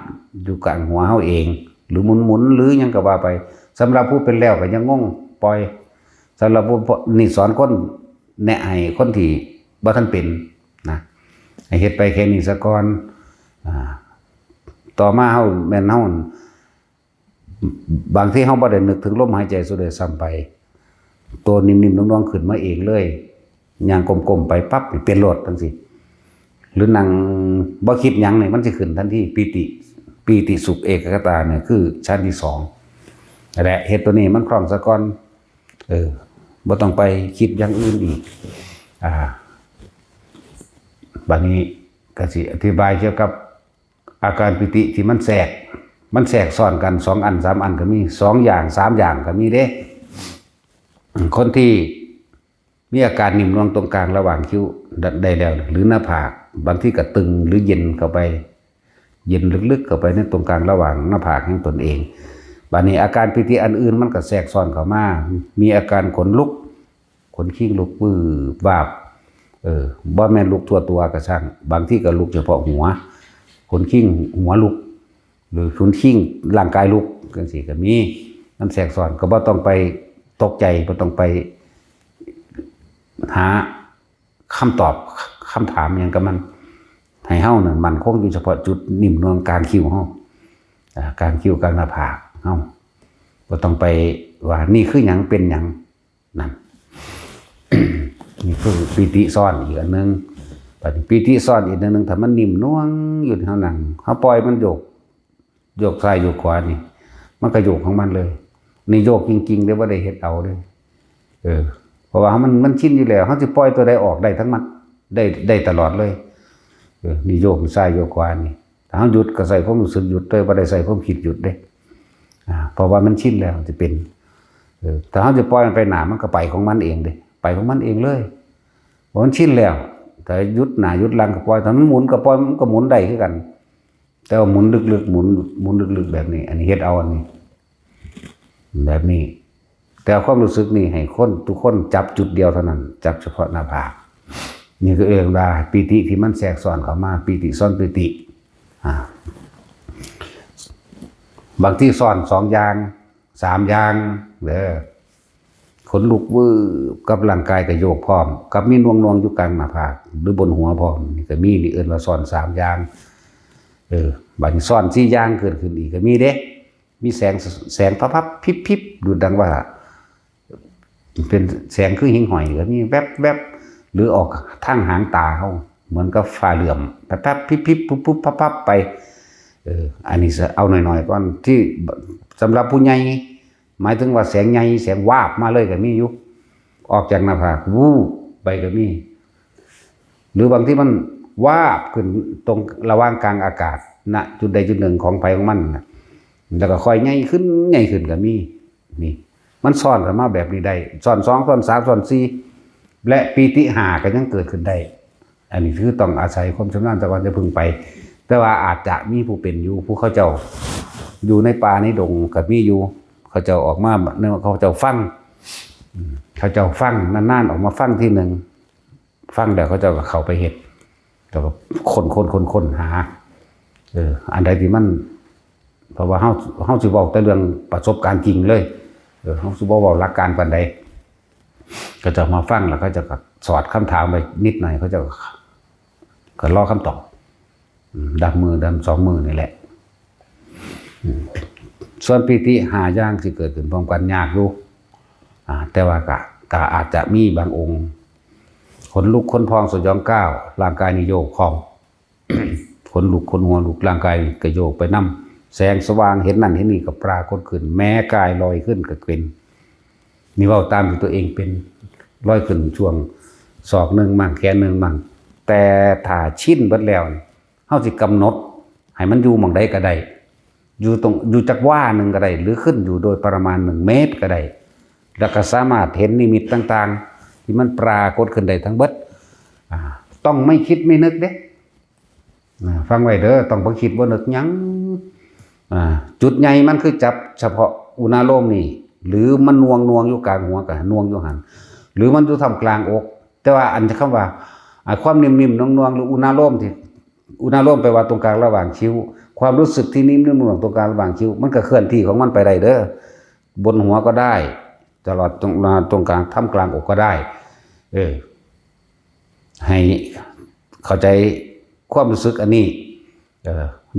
อยู่กลางหัวเฮาเองหรือหมุนหรือยังก็ว่าไปสำหรับผู้เป็นแล้วก็ยังงงปล่อยสำหรับผู้นี่สอนคนแนะให้คนที่บ่ทันเป็นนะให้เฮ็ดไปแค่นี้ซะก่อนต่อมาเฮาแม่นเฮาบางที่เฮาบ่ได้นึกถึงลมหายใจสุดเลยซ้ำไปตัวนิ่มๆน้องๆขึ้นมาเองเลยย่างกลมๆไปปั๊บเป็นโลดจังซี่หรือนั่งบ่คิดหยังนี่มันสิขึ้นทันทีปีติสุขเอกคตาเนี่ยคือชั้นที่2นั่นแหละเฮ็ดตัวนี้มันคล่องซะก่อนบ่ต้องไปคิดอย่างอื่นอีกบัดนี้ก็สิอธิบายเกี่ยวกับอาการปิติที่มันแทรกซ้อนกัน2อัน3อันก็มี2อย่าง3อย่างก็มีเด้คนที่มีอาการนิ่มนวลตรงกลางระหว่างคิ้วได้แล้วหรือหน้าผากบางที่ก็ตึงหรือเย็นเข้าไปเย็นลึกๆเข้าไปในตรงกลางระหว่างหน้าผากของตนเองบัดนี้อาการปิติอันอื่นมันก็แทรกซ้อนเข้ามามีอาการขนลุกขนขิ้งลุกวืบวาบบ่แม่นลุกทั่วตัวก็ช่างบางที่ก็ลุกเฉพาะหัวขนขิ้งหัวลุกหรือขนขิ้งร่างกายลุกจังซี่ก็มีมันแทรกซ้อนก็บ่ต้องไปตกใจบ่ต้องไปหาคำตอบคำถามหยังกับมันให้เฮานั่นมันคงอยู่เฉพาะจุดนิ่มนวลกลางคิ้วเฮากลางคิ้วกลางหน้าผากเฮาบ่ต้องไปว่านี่คือหยังเป็นหยังนั่น นี่คือปิติซ้อนอีกอันนึงปิติซ้อนอีกอันนึงถ้ามันนิ่มนวลอยู่เฮานั่งเฮาปล่อยมันโยกซ้ายโยกขวานี่มันก็โยกของมันเลยนี่โยกจริงๆเด้บ่ได้เฮ็ดเอาเด้เพราะว่ามันชินอยู่แล้วเฮาสิปล่อยตัวใดออกได้ทั้งมันได้ตลอดเลยนี่โยกซ้ายโยกขวานี่ถ้าเฮาหยุดก็ใส่ความรู้สึกหยุดเลยบ่ได้ใส่ความคิดหยุดเด้เพราะว่ามันชินแล้วสิเป็นถ้าเฮาจะปล่อยมันไปหน้ามันก็ไปของมันเองเด้ไปของมันเองเลยเพราะมันชินแล้วแต่หยุดหน้าหยุดหลังก็ปล่อยถ้ามันหมุนก็ปล่อยมันก็หมุนได้คือกันแต่ว่าหมุนลึกๆหมุนลึกๆแบบนี้อันนี้เฮ็ดเอาอันนี้แบบนี้แต่ความรู้สึกนี่ให้คนทุกคนจับจุดเดียวเท่านั้นจับเฉพาะหน้าผากนี่คือเองว่าปิติที่มันแทรกซ้อนเข้ามาปิติซ้อนปิติบางที่ซ้อน2อย่าง3อย่างขนลุกวืบกับร่างกายก็โยกพร้อมกับมีนวงอยู่กลางหน้าผากหรือบนหัวพร้อมนี่ก็มีนี่เอิ้นว่าซ้อน3อย่างบางซ้อน4อย่างเกิดขึ้นอีกก็มีเด้มีแสงพับๆพิบๆดูดังว่าเป็นแสงคือหิ่งห้อยก็มีแวบๆหรือออกทางหางตาเฮาเหมือนกับฟ้าเหลื่อมแป๊บๆพิบๆปุ๊บๆพับๆไปอันนี้เอาหน่อยๆก่อนที่สำหรับผู้ใหญ่หมายถึงว่าแสงใหญ่แสงวาบมาเลยก็มีอยู่ออกจากหน้าผากวูบไปก็มีหรือบางที่มันวาบขึ้นตรงระหว่างกลางอากาศณจุดใดจุดหนึ่งของไฟของมัน แล้วก็ค่อยใหญ่ขึ้นก็มีนี่มันซ้อนกันมาแบบนี้ได้ซ้อน2ซ้อน3ซ้อน4และปีติ5ก็ยังเกิดขึ้นได้อันนี้คือต้องอาศัยความชำนาญตะวันจะพึงไปแต่ว่าอาจจะมีผู้เป็นอยู่ผู้เขาเจ้าอยู่ในป่าในดงก็มีอยู่เขาเจ้าออกมาเนี่ยเขาเจ้าฟังนานๆออกมาฟังที่หนึ่งฟังแล้วเขาเจ้าก็เข้าไปเฮ็ดแล้วก็คนหาอันใดที่มันเพราะว่าเฮาสิเว้าแต่เรื่องประสบการณ์จริงเลยเฮาสิบ่เว้าหลักการปานใดก็จะมาฟังแล้วก็จะสอดคำถามไปนิดหน่อยเขาจะก็รอคำตอบดับมือดับ2มือนี่แหละส่วนปีติ5อย่างสิเกิดขึ้นพร้อมกันยากอยู่แต่ว่าก็อาจจะมีบางองค์ขนลุกขนพองสยองก้าวร่างกายนี่โยกคอง ขนลุกขนหัวลุกร่างกายก็โยกไปนำแสงสว่างเห็นนั่นเห็นนี่ก็ปรากฏขึ้นแม้กายลอยขึ้นก็เป็นนี่เว้าตามที่ตัวเองเป็นลอยขึ้นช่วงศอกนึงมั่งแขนนึงมั่งแต่ถ้าชินเบิดแล้วเฮาสิกำหนดให้มันอยู่หม่องใดก็ได้อยู่จักว่านึงก็ได้หรือขึ้นอยู่โดยประมาณ1เมตรก็ได้แล้วก็สามารถเห็นนิมิตต่างๆที่มันปรากฏขึ้นได้ทั้งเบิดต้องไม่คิดไม่นึกเด้ฟังไว้เด้อต้องบ่คิดบ่นึกหยังจุดใหญ่มันคือจับเฉพาะอุณาโลมนี่หรือมันนวงอยู่กลางหัวก็นวงอยู่หั่นหรือมันอยู่ท่ามกลางอกแต่ว่าอันคำว่าความนิ่มๆนวงๆหรืออุณาโลมที่อุณาโลมแปลว่าตรงกลางระหว่างคิ้วความรู้สึกที่นิ่มๆนวงๆตรงกลางระหว่างคิ้วมันก็เคลื่อนที่ของมันไปได้เด้อบนหัวก็ได้ตลอดตรงกลางท่ามกลางอกก็ได้ให้เข้าใจความรู้สึกอันนี้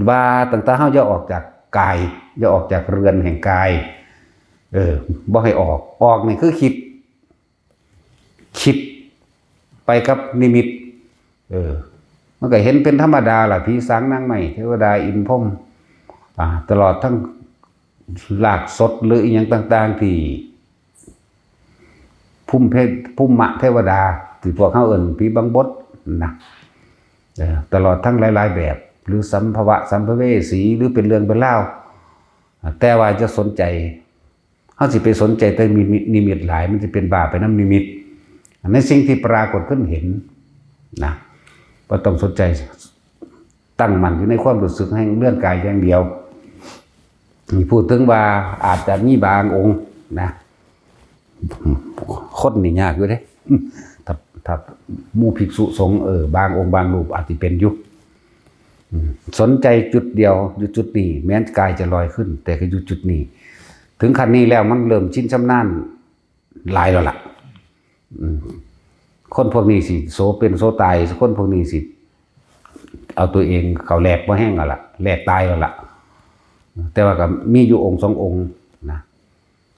ว่าต่างๆเฮาอย่าออกจากกายอย่าออกจากเรือนแห่งกายบ่ให้ออกนี่คือคิดไปกับนิมิตมันก็เห็นเป็นธรรมดาล่ะผีสางนางไม้เทวดาอินทร์พรหมตลอดทั้งลากสดหรืออีหยังต่างๆที่ภูมิมะเทวดาที่พวกเขาเอิ้นผีบังบดนะตลอดทั้งหลายๆแบบหรือสัมภเวสีหรือเป็นเรื่องเป็นเล่าแต่ว่าจะสนใจเขาสิไปสนใจแต่มีนิมิตหลายมันจะเป็นบาปไปน้ำนิมิตในสิ่งที่ปรากฏขึ้นเห็นนะก็ต้องสนใจตั้งมั่นอยู่ในความรู้สึกให้เลื่อนกายอย่างเดียวพูดถึงว่าอาจจะมีบางองค์นะคนนี่ยากอยู่เด้ถ้าหมู่ภิกษุสงฆ์บางองค์บางรูปอาจจะเป็นยุคสนใจจุดเดียวอยู่จุดนี้แม้นกายจะลอยขึ้นแต่ก็อยู่จุดนี้ถึงขั้นนี้แล้วมันเริ่มชินชำนาญหลายแล้วล่ะคนพวกนี้สิโซเป็นโซตายคนพวกนี้สิเอาตัวเองเขาแหลกบ่แห้งแล้วล่ะแหลกตายแล้วล่ะแต่ว่าก็มีอยู่องค์2องค์นะ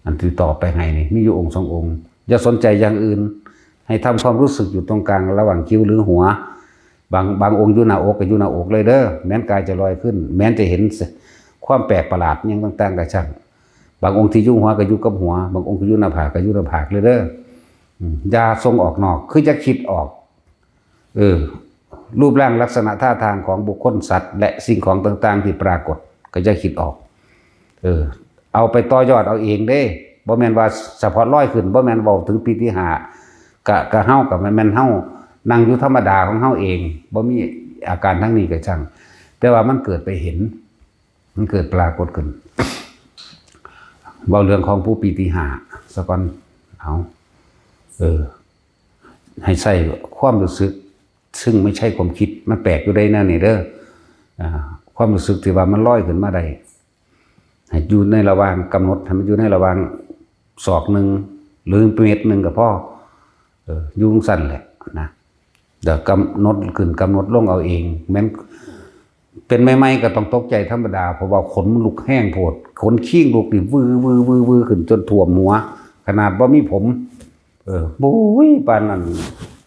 อันที่ต่อไปไงนี่มีอยู่องค์2องค์อย่าสนใจอย่างอื่นให้ทำความรู้สึกอยู่ตรงกลางระหว่างคิ้วหรือหัวบางองค์อยู่หน้าอกก็อยู่หน้าอกเลยเด้อแม้นกายจะลอยขึ้นแม้นจะเห็นความแปลกประหลาดยังต่างๆก็ช่างบางองค์ที่อยู่หัวก็อยู่กับหัวบางองค์ก็อยู่หน้าผากก็อยู่หน้าผากเลยเด้ออย่าทรงออกนอกคือจะคิดออกรูปร่างลักษณะท่าทางของบุคคลสัตว์และสิ่งของต่างๆที่ปรากฏก็จะคิดออกเอาไปต่อยอดเอาเองเด้บ่แม่นว่าเฉพาะร้อยขึ้นบ่แม่นเว้าถึงปีที่5กะเฮากับแม่นเฮานั่งอยู่ธรรมดาของเฮาเองบ่มีอาการทั้งนี้ก็ช่างแต่ว่ามันเกิดไปเห็นมันเกิดปรากฏขึ้นเว้าเรื่องของผู้ปีที่5ซะก่อนเอาให้ใส่ความรู้สึกซึ่งไม่ใช่ความคิดมันแปลกอยู่ได้นั่นนี่เด้อความรู้สึกที่ว่ามันลอยขึ้นมาได้ให้อยู่ในระหว่างกำหนดให้มันอยู่ในระหว่างศอกนึงหรือเมตรนึงก็พอยุ่งสั้นแหละนะเดี๋ยวกำหนดขึ้นกำหนดลงเอาเองแม้นเป็นใหม่ๆก็ต้องตกใจธรรมดาเพราะว่าขนมันลุกแห้งโผดขนขี้ลุกนี่วือขึ้นจนท่วมหัวขนาดว่ามีผมบุ้ยปานนั้น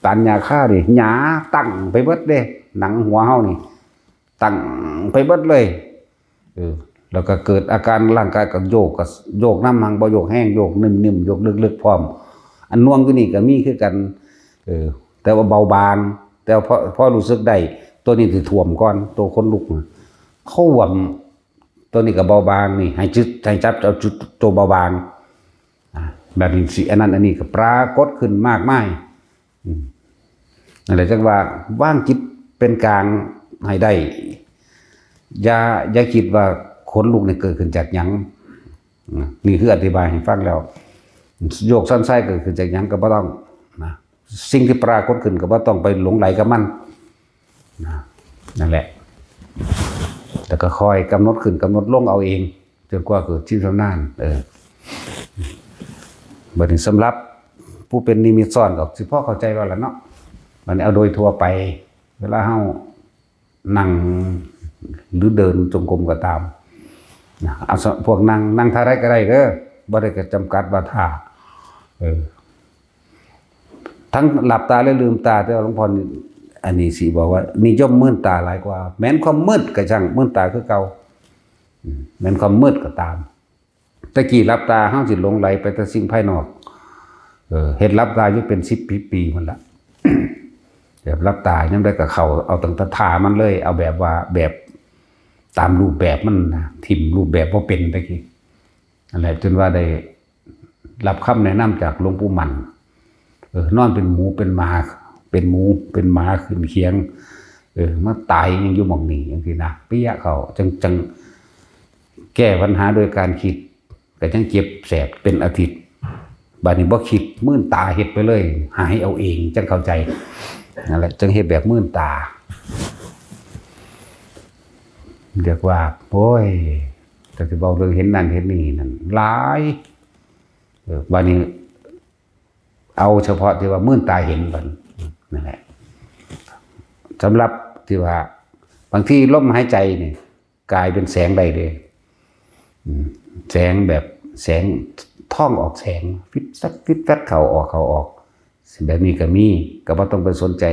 ตานยาฆ่าดิหยาตั้งไปเบิดเด้หนังหัวเฮานี่ตั้งไปเบิดเลยแล้วก็เกิดอาการร่างกายก็โยกน้ำหังบ่โยกแห้งโยกนิ่มๆโยกลึกๆพร้อมอันน่วงอยู่นี่ก็มีคือกันแต่ว่าเบาบางแต่พอรู้สึกได้ตัวนี้สิท่วมก่อนตัวคนลุกท่วม ตัวนี้ก็เบาบางนี่ให้จับเอาจุดตัวเบาบางแบบนี้สิอันนั้นอันนี้ก็ปรากฏขึ้นมากมายนั่นแหละจังว่าว่างจิตเป็นกลางให้ได้อย่าคิดว่าขนลุกเนี่ยเกิดขึ้นจากหยังนี่คืออธิบายให้ฟังแล้วโยกสั้นไส้เกิดขึ้นจากหยังก็บ่ต้องนะสิ่งที่ปรากฏขึ้นก็บ่ต้องไปหลงไหลกับมันนั่นแหละแต่ก็คอยกำหนดขึ้นกำหนดลงเอาเองจนกว่าเกิดชีวิตนานบัดนี้สำหรับผู้เป็นนิมิตซ้อนก็สิพอเข้าใจว่าล่ะเนาะมันเอาโดยทั่วไปเวลาเฮานั่งหรือเดินจงกรมก็ตามเอาพวกนั่งท่าไรก็ได้เด้อบ่ได้ก็จำกัดว่าท่าทั้งหลับตาและลืมตาแต่หลวงพ่ออันนี้สิบอกว่านิยมมื่นตาหลายกว่าแม้นความมืดก็ช่างมื่นตาคือเก่าแม้นความมืดก็ตามตะกี้หลับตาเฮาสิหลงไหลไปแต่สิ่งภายนอกเฮ็ดหลับตาอยู่เป็น10 ปีมันละแบบหลับตายังได้กับเขาเอาตั้งแต่ท่ามันเลยเอาแบบว่าแบบตามรูปแบบมันนะถิ่มรูปแบบบ่เป็นตะกี้นั่นแหละจนว่าได้รับคำแนะนำจากหลวงปู่มันนอนเป็นหมูเป็นหมาเป็นหมูเป็นหมาขึ้นเคียงมาตายยังอยู่หม่องนี้จังซี่นะเปี้ยเขาจังแก้ปัญหาโดยการคิดก็จังเจ็บแสบเป็นอาทิตย์บัดนี้บ่คิดมื่นตาเฮ็ดไปเลยหายเอาเองจังเข้าใจนั่นแหละจังเฮ็ดแบบมื่นตาเรียกว่าโอ้ยแต่สิบอกเรื่องเห็นนั่นเห็นนี่นั่นหลายบัดนี้เอาเฉพาะที่ว่ามื่นตาเห็นบัดนั่นแหละสำหรับที่ว่าบางทีลมหายใจนี่กลายเป็นแสงได้เลยแสงแบบแสงท่องออกแสงฟิตฟัดเข้าออกแบบนี้ก็มีก็บ่ต้องไปสนใจ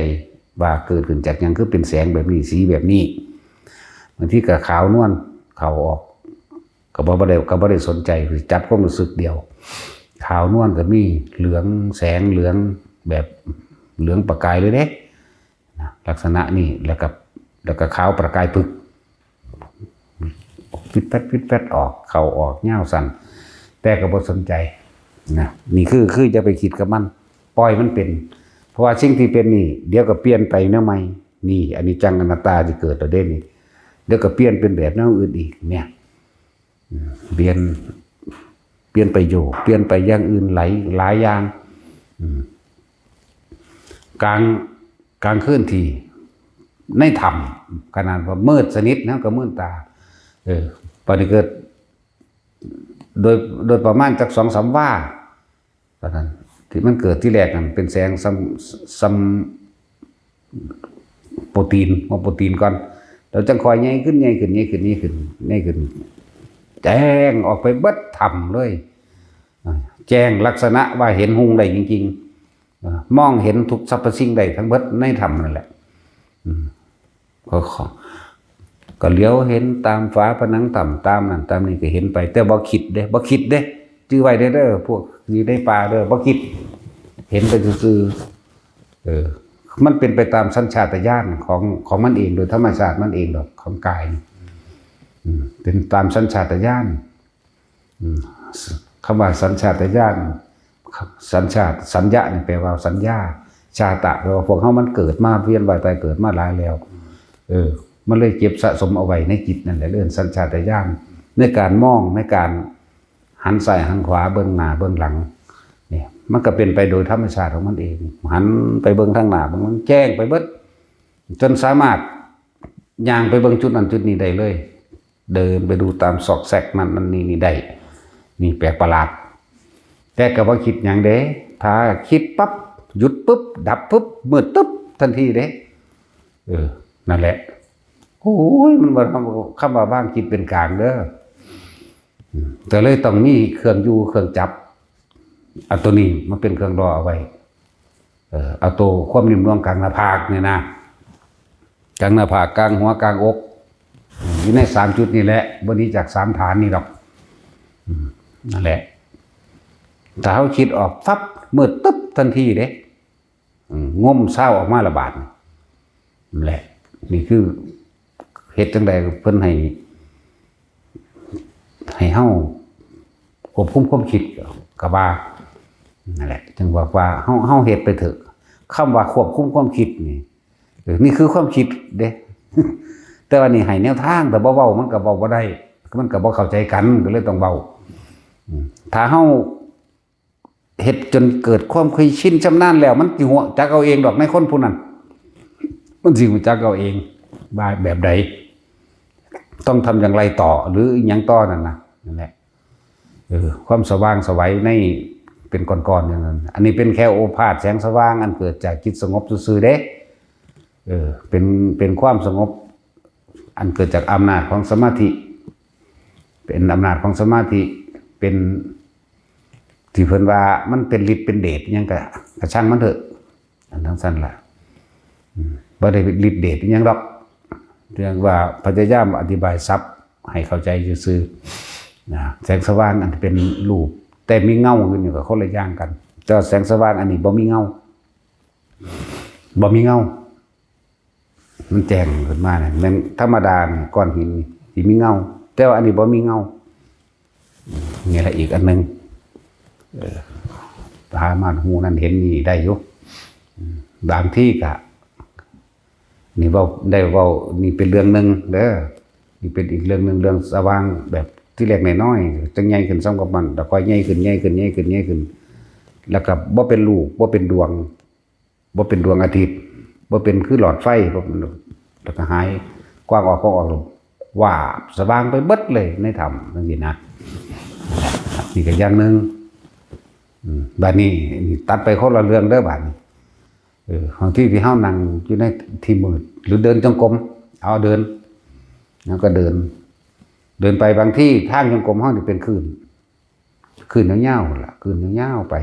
ว่าเกิดขึ้นจากหยังคือเป็นแสงแบบนี้สีแบบนี้บางทีก็ขาวนวลเข้าออกก็บ่ได้สนใจจับความรู้สึกเดียวขาวนวลก็มีเหลืองแสงเหลืองแบบเหลืองประกายเลยเด้ลักษณะนี้แล้วก็ขาวประกายปึกฟิตฟัดออกเข้าออกเงาสั่นแต่ก็บ่สนใจนะนี่คือจะไปคิดกับมันปล่อยมันเป็นเพราะว่าสิ่งที่เป็นนี่เดี๋ยวก็เปลี่ยนไปแนวใหม่นี่อนิจจังอนัตตาที่เกิดต่อเด่นนี่เดี๋ยวก็เปลี่ยนเป็นแบบแนวอื่นอีกเนี่ยเปลี่ยนไปอยู่เปลี่ยนไปอย่างอื่นหลายอย่างกลางคืนที่ในธรรมขนาดว่ามืดสนิทนะก็มืดตาปฏิเกิดโดยประมาณจาก2-3 ว่าตอนนั้นที่มันเกิดที่แรกนั่นเป็นแสงซัมโปรตีนก่อนเราจังคอยใหญ่ขึ้นแจ้งออกไปเบิดธรรมเลยแจ้งลักษณะว่าเห็นหุงได้จริงๆมองเห็นทุกสรรพสิ่งได้ทั้งเบิดในธรรมนั่นแหละก็เลี้ยวเห็นตามฝาผนังต่ำตามนั่นตามนี่ก็เห็นไปแต่บ่คิดเด้จื้อไว้เด้อพวกอยู่ในป่าเด้อบ่คิดเห็นไปซื่อมันเป็นไปตามสัญชาตญาณของมันเองโดยธรรมชาติมันเองดอกของกายเป็นตามสัญชาตญาณคำว่าสัญชาตญาณสัญญาเนี่ยแปลว่าสัญญาชาตะแปลว่าพวกเฮามันเกิดมาเวียนว่ายตายเกิดมาหลายแล้วมันเลยเก็บสะสมเอาไว้ในจิตนั่นแหละเรื่องสัญชาตญาณในการมองในการหันซ้ายหันขวาเบื้องหน้าเบื้องหลังเนี่ยมันก็เป็นไปโดยธรรมชาติของมันเองหันไปเบื้องทางหน้าบางมันแจ้งไปเบิดจนสามารถย่างไปเบื้องจุดนั้นจุดนี้ได้เลยเดินไปดูตามซอกแซกนั่นนี่ได้นี่แปลกประหลาดแต่ก็บ่คิดอย่างเด้ถ้าคิดปั๊บหยุดปุ๊บดับปุ๊บมืดตึ๊บทันทีเด้นั่นแหละโอ้ยมันว่าคำว่าบ้างจิตเป็นกลางเด้อแต่เลยต้องมีเครื่องอยู่เครื่องจับเอาตัวนี้มันเป็นเครื่องรอเอาไว้เอาตัวความนิ่มนวลกลางหน้าผากเนี่ยนะกลางหน้าผากกลางหัวกลางอกอยู่ใน3 จุดนี่แหละบนนี้จาก3 ฐานนี่หรอกนั่นแหละถ้าเขาคิดออกฟับมืดตึ๊บทันทีเด้ง่มเศร้าออกมาระบาดนั่นแหละนี่คือเหตุจังใดเพิ่นให้ ให้เฮาควบคุมความคิดก็ว่านั่นแหละจึงบอกว่าเฮาเฮ็ดไปเถอะคำว่าควบคุมความคิดนี่คือความคิดเด้ แต่ว่านี่ให้แนวทางแต่บ่เว้ามันก็เว้าบ่ได้มันก็บ่เข้าใจกันก็เลยต้องเว้าถ้าเฮาเฮ็ดจนเกิดความเคยชินชำนาญแล้วมันสิหัวจักเอาเองดอกในคนผู้นั้นมันสิหัวจักเอาเองแบบใดต้องทำอย่างไรต่อหรือหยังต่อนั่นแหละความสว่างไสวในเป็นก้อนๆอย่างนั้นอันนี้เป็นแค่โอภาสแสงสว่างอันเกิดจากจิตสงบซื่อๆเด้เป็นความสงบอันเกิดจากอำนาจของสมาธิเป็นอำนาจของสมาธิเป็นที่เพิ่นว่ามันเป็นฤทธิ์เป็นเดชยังกระช่างมันเถอะอันทั้งสั้นล่ะบ่ได้ฤทธิ์เดชยังดอกเรื่องว่าพยายามอธิบายซับให้เข้าใจซื่อๆนะแสงสว่างอันเป็นรูปแต่มีเงาอยู่นี่ก็คนละอย่างกันแต่แสงสว่างอันนี้บ่มีเงามันแจ้งขึ้นมาเนี่ยมันธรรมดาเนี่ยก้อนหินที่มีเงาแต่ว่าอันนี้บ่มีเงานี่แหละอีกอันนึงพามาหูนั่นเห็นนี่ได้อยู่บางที่ก็นี่เว้าได้เว้านี่เป็นเรื่องนึงเด้อนี่เป็นอีกเรื่องนึงเรื่องสว่างแบบที่แรกน้อยๆจังใหญ่ขึ้นซ้ำกับมันแล้วก็ใหญ่ขึ้นแล้วก็บ่เป็นลูกบ่เป็นดวงอาทิตย์บ่เป็นคือหลอดไฟแล้วก็หายกว้างออกว่าสว่างไปเบิดเลยในถ้ำจังซี่นะนี่ก็อย่างนึงบัดนี้ตัดไปคนละเรื่องเด้อบัดนี้ของที่เฮานั่งอยู่ในที่มืดหรือเดินจงกรมเอาเดินแล้วก็เดินไปบางที่ทางจงกรมเฮานี่เป็นคลื่นยาวๆล่ะคลื่นยาวๆไป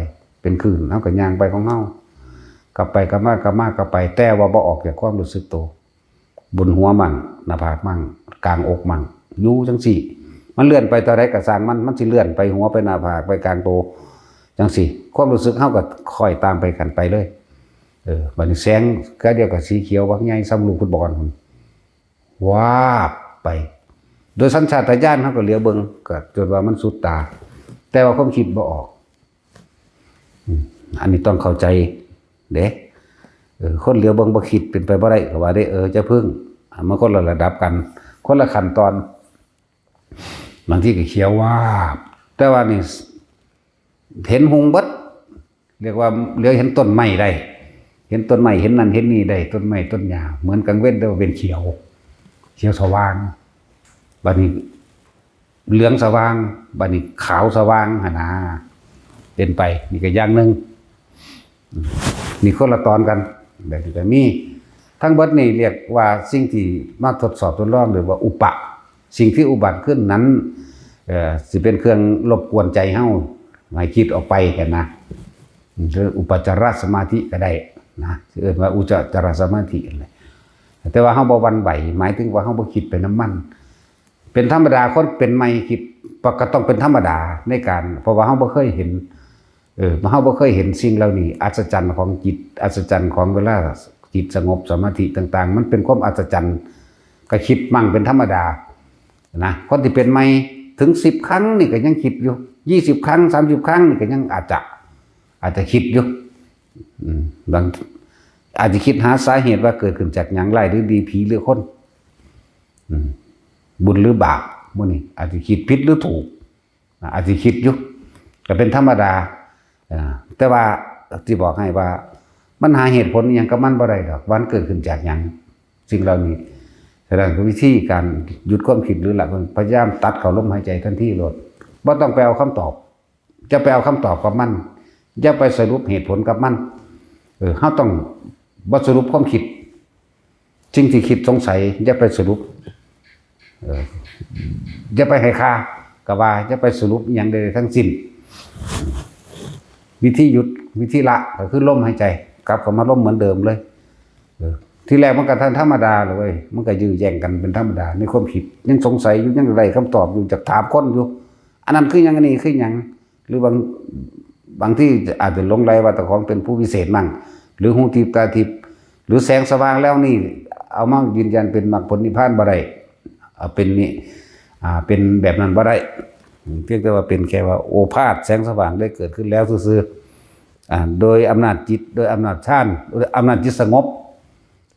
เป็นคลื่นเฮาก็ย่างไปของเฮากลับไปกลับมาไปแต่ว่าบ่ออกจากความรู้สึกตัวบนหัวมั่งหน้าผากมั่งกลางอกมั่งอยู่จังซี่มันเลื่อนไปต่อใดก็สร้างมันสิเลื่อนไปหัวไปหน้าผากไปกลางโตจังซี่ความรู้สึกเฮาก็ค่อยตามไปกันไปเลยบัดนี้แสงก็เดียวกับสีเขียวบักใหญ่ซ้ำลูกฟุตบอลพุ่นวาบไปโดยสัญชาตญาณเฮาก็เหลียวเบิ่งก็จนว่ามันสุดตาแต่ว่าความคิดบ่ออกอันนี้ต้องเข้าใจเด้คนเหลียวเบิ่งบ่คิดเป็นไปบ่ได้ก็ว่าได้จะพึ่งมันคนละระดับกันคนละขั้นตอนบางทีก็เขียววาบแต่ว่านี่เห็นหงบัดเรียกว่าเหลียวเห็นต้นไม้ได้เห็นต้นไม้เห็นนั่นเห็นนี่ได้ต้นไม้ต้นหญ้าเหมือนกลางเว้นแต่ว่าเป็นเขียวสว่างบัดนี้เหลืองสว่างบัดนี้ขาวสว่างหั่นน่ะเป็นไปนี่ก็อย่างนึงนี่คนละตอนกันแบบนี้ก็มีทั้งเบิดนี่เรียกว่าสิ่งที่มาทดสอบทดลองหรือว่าอุปะสิ่งที่อุบัติขึ้นนั้นสิเป็นเครื่องรบกวนใจเฮาให้คิดออกไปกันนะหรืออุปจารสมาธิก็ได้นะเรียกว่าอุจจารสมาธิอะไรแต่ว่าเฮาบ่หวั่นไหวหมายถึงว่าเฮาบ่คิดไปน้ำมันเป็นธรรมดาคนเป็นไม่คิดก็ต้องเป็นธรรมดาในการเพราะว่าเฮาบ่เคยเห็นเฮาบ่เคยเห็นสิ่งเหล่านี้อัศจรรย์ของจิตอัศจรรย์ของเวลาจิตสงบสมาธิต่างๆมันเป็นความอัศจรรย์ก็คิดมั่งเป็นธรรมดานะคนที่เป็นไม่ถึง10ครั้งนี่ก็ยังคิดอยู่20ครั้ง30ครั้งนี่ก็ยังอาจจะคิดอยู่บางอาจจะคิดหาสาเหตุว่าเกิดขึ้นจากหยังไรหรือดีผีหรือคนบุญหรือบาปมื้อนี้อาจจะคิดผิดหรือถูกอาจจะคิดอยู่ก็เป็นธรรมดาแต่ว่าที่บอกให้ว่ามันหาเหตุผลอย่างกับมันบ่ได้ดอกวันเกิดขึ้นจากหยังสิ่งเหล่านี้แสดงวิธีการหยุดความคิดหรือหลักพยายามตัดเข้าลมหายใจทันทีโลดบ่ต้องไปเอาคำตอบจะไปเอาคำตอบกับมันอย่าไปสรุปเหตุผลกับมันเฮาต้องบ่สรุปความคิดสิ่งที่คิดสงสัยอย่าไปสรุปอย่าไปให้ค่าก็ว่าอย่าไปสรุปหยังใดทั้งสิ้นวิธีหยุดวิธีละก็คือลมหายใจกลับเข้ามาลมเหมือนเดิมเลยที่แรกมันก็ธรรมดาเลยเว้ยมันก็ยื้อแย่งกันเป็นธรรมดาในความคิดยังสงสัยอยู่ยังไรคำตอบอยู่จากถามคนอยู่อันนั้นคือหยังอันนี้คือหยังหรือบางที่อาจจะหลงไหลว่าแต่ของเป็นผู้พิเศษมั่งหรือหูทิพย์ตาทิพย์หรือแสงสว่างแล้วนี่เอามายืนยันเป็นมรรคผลนิพพานบ่ได้เป็นนี่เป็นแบบนั้นบ่ได้ เพียงแต่ว่าเป็นแค่ว่าโอภาสแสงสว่างได้เกิดขึ้นแล้วซื่อๆโดยอำนาจจิตโดยอำนาจฌานโดยอำนาจจิตสงบ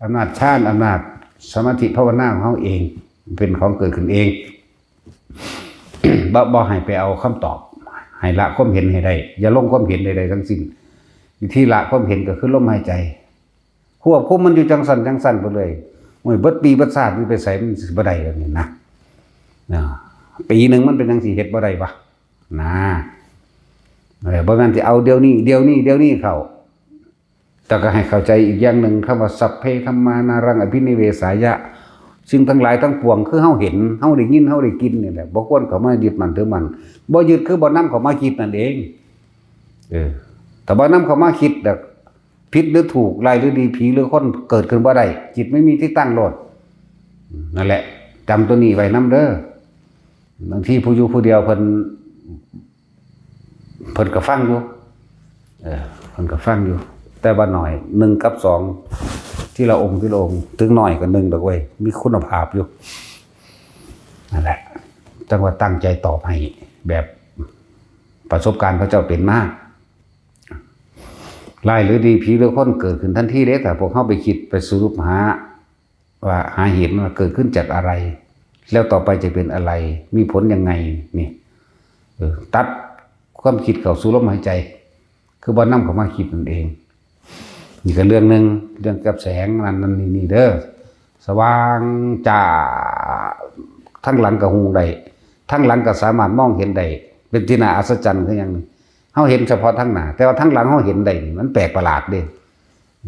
อำนาจฌานอำนาจสมาธิภาวนาของเขาเองเป็นของเกิดขึ้นเอง บ่ให้ไปเอาคำตอบให้ละความเห็นให้ได้อย่าลงความเห็นใดๆทั้งสิ้นที่ละความเห็นก็คือลมหายใจควบคุมมันอยู่จังสั่นไปเลยโอ้ยเบิดปีเบิดชาติไปใส่มันสิบ่ได้แล้วนี่นะปีหนึ่งมันเป็นจังสิเฮ็ดบ่ได้ปะนะบ่งั้นสิเอาเดี๋ยวนี้เข้าแต่ก็ให้เข้าใจอีกอย่างหนึ่งคำว่าสัพเพธัมมานารังอภินิเวสายะสิ่งทั้งหลายทั้งปวงคือเฮาเห็นเฮาได้ยินเฮาได้กินนี่แหละบ่ควรเข้ามายึดมั่นถือมั่นบ่ยึดคือบ่นำเข้ามาคิดนั่นเองแต่บ่นำเข้ามาคิดแบบผิดหรือถูกร้ายหรือดีผีหรือคนเกิดขึ้นบ่ได้จิตไม่มีที่ตั้งโลดนั่นแหละจำตัวนี้ไว้นำเด้อบางทีผู้อยู่ผู้เดียวเพิ่นก็ฟังอยู่เพิ่นก็ฟังอยู่แต่ว่าหน่อย1กับ2ที่ละองค์ถึงหน่อยก็1ดอกเว้ยมีคุณภาพอยู่นั่นแหละจังว่าตั้งใจตอบให้แบบประสบการณ์พระเจ้าเป็นมากร้ายหรือดีผีหรือคนเกิดขึ้นทันทีเด้แต่พวกเขาไปคิดไปสรุปหาว่าหาเหตุว่าเกิดขึ้นจากอะไรแล้วต่อไปจะเป็นอะไรมีผลยังไงนี่ตัดความคิดเข้าสู่ลมหายใจคือบ่นำเข้ามาคิดนั่นเองนี่ก็เรื่องนึงเรื่องกับแสงนั่นนี่เด้อสว่างจ้าทั้งหลังก็หูได้ทั้งหลังก็สามารถมองเห็นได้เป็นที่น่าอัศจรรย์คืออย่างนึงเฮาเห็นเฉพาะทั้งหน้าแต่ว่าทั้งหลังเฮาเห็นได้มันแปลกประหลาดเด้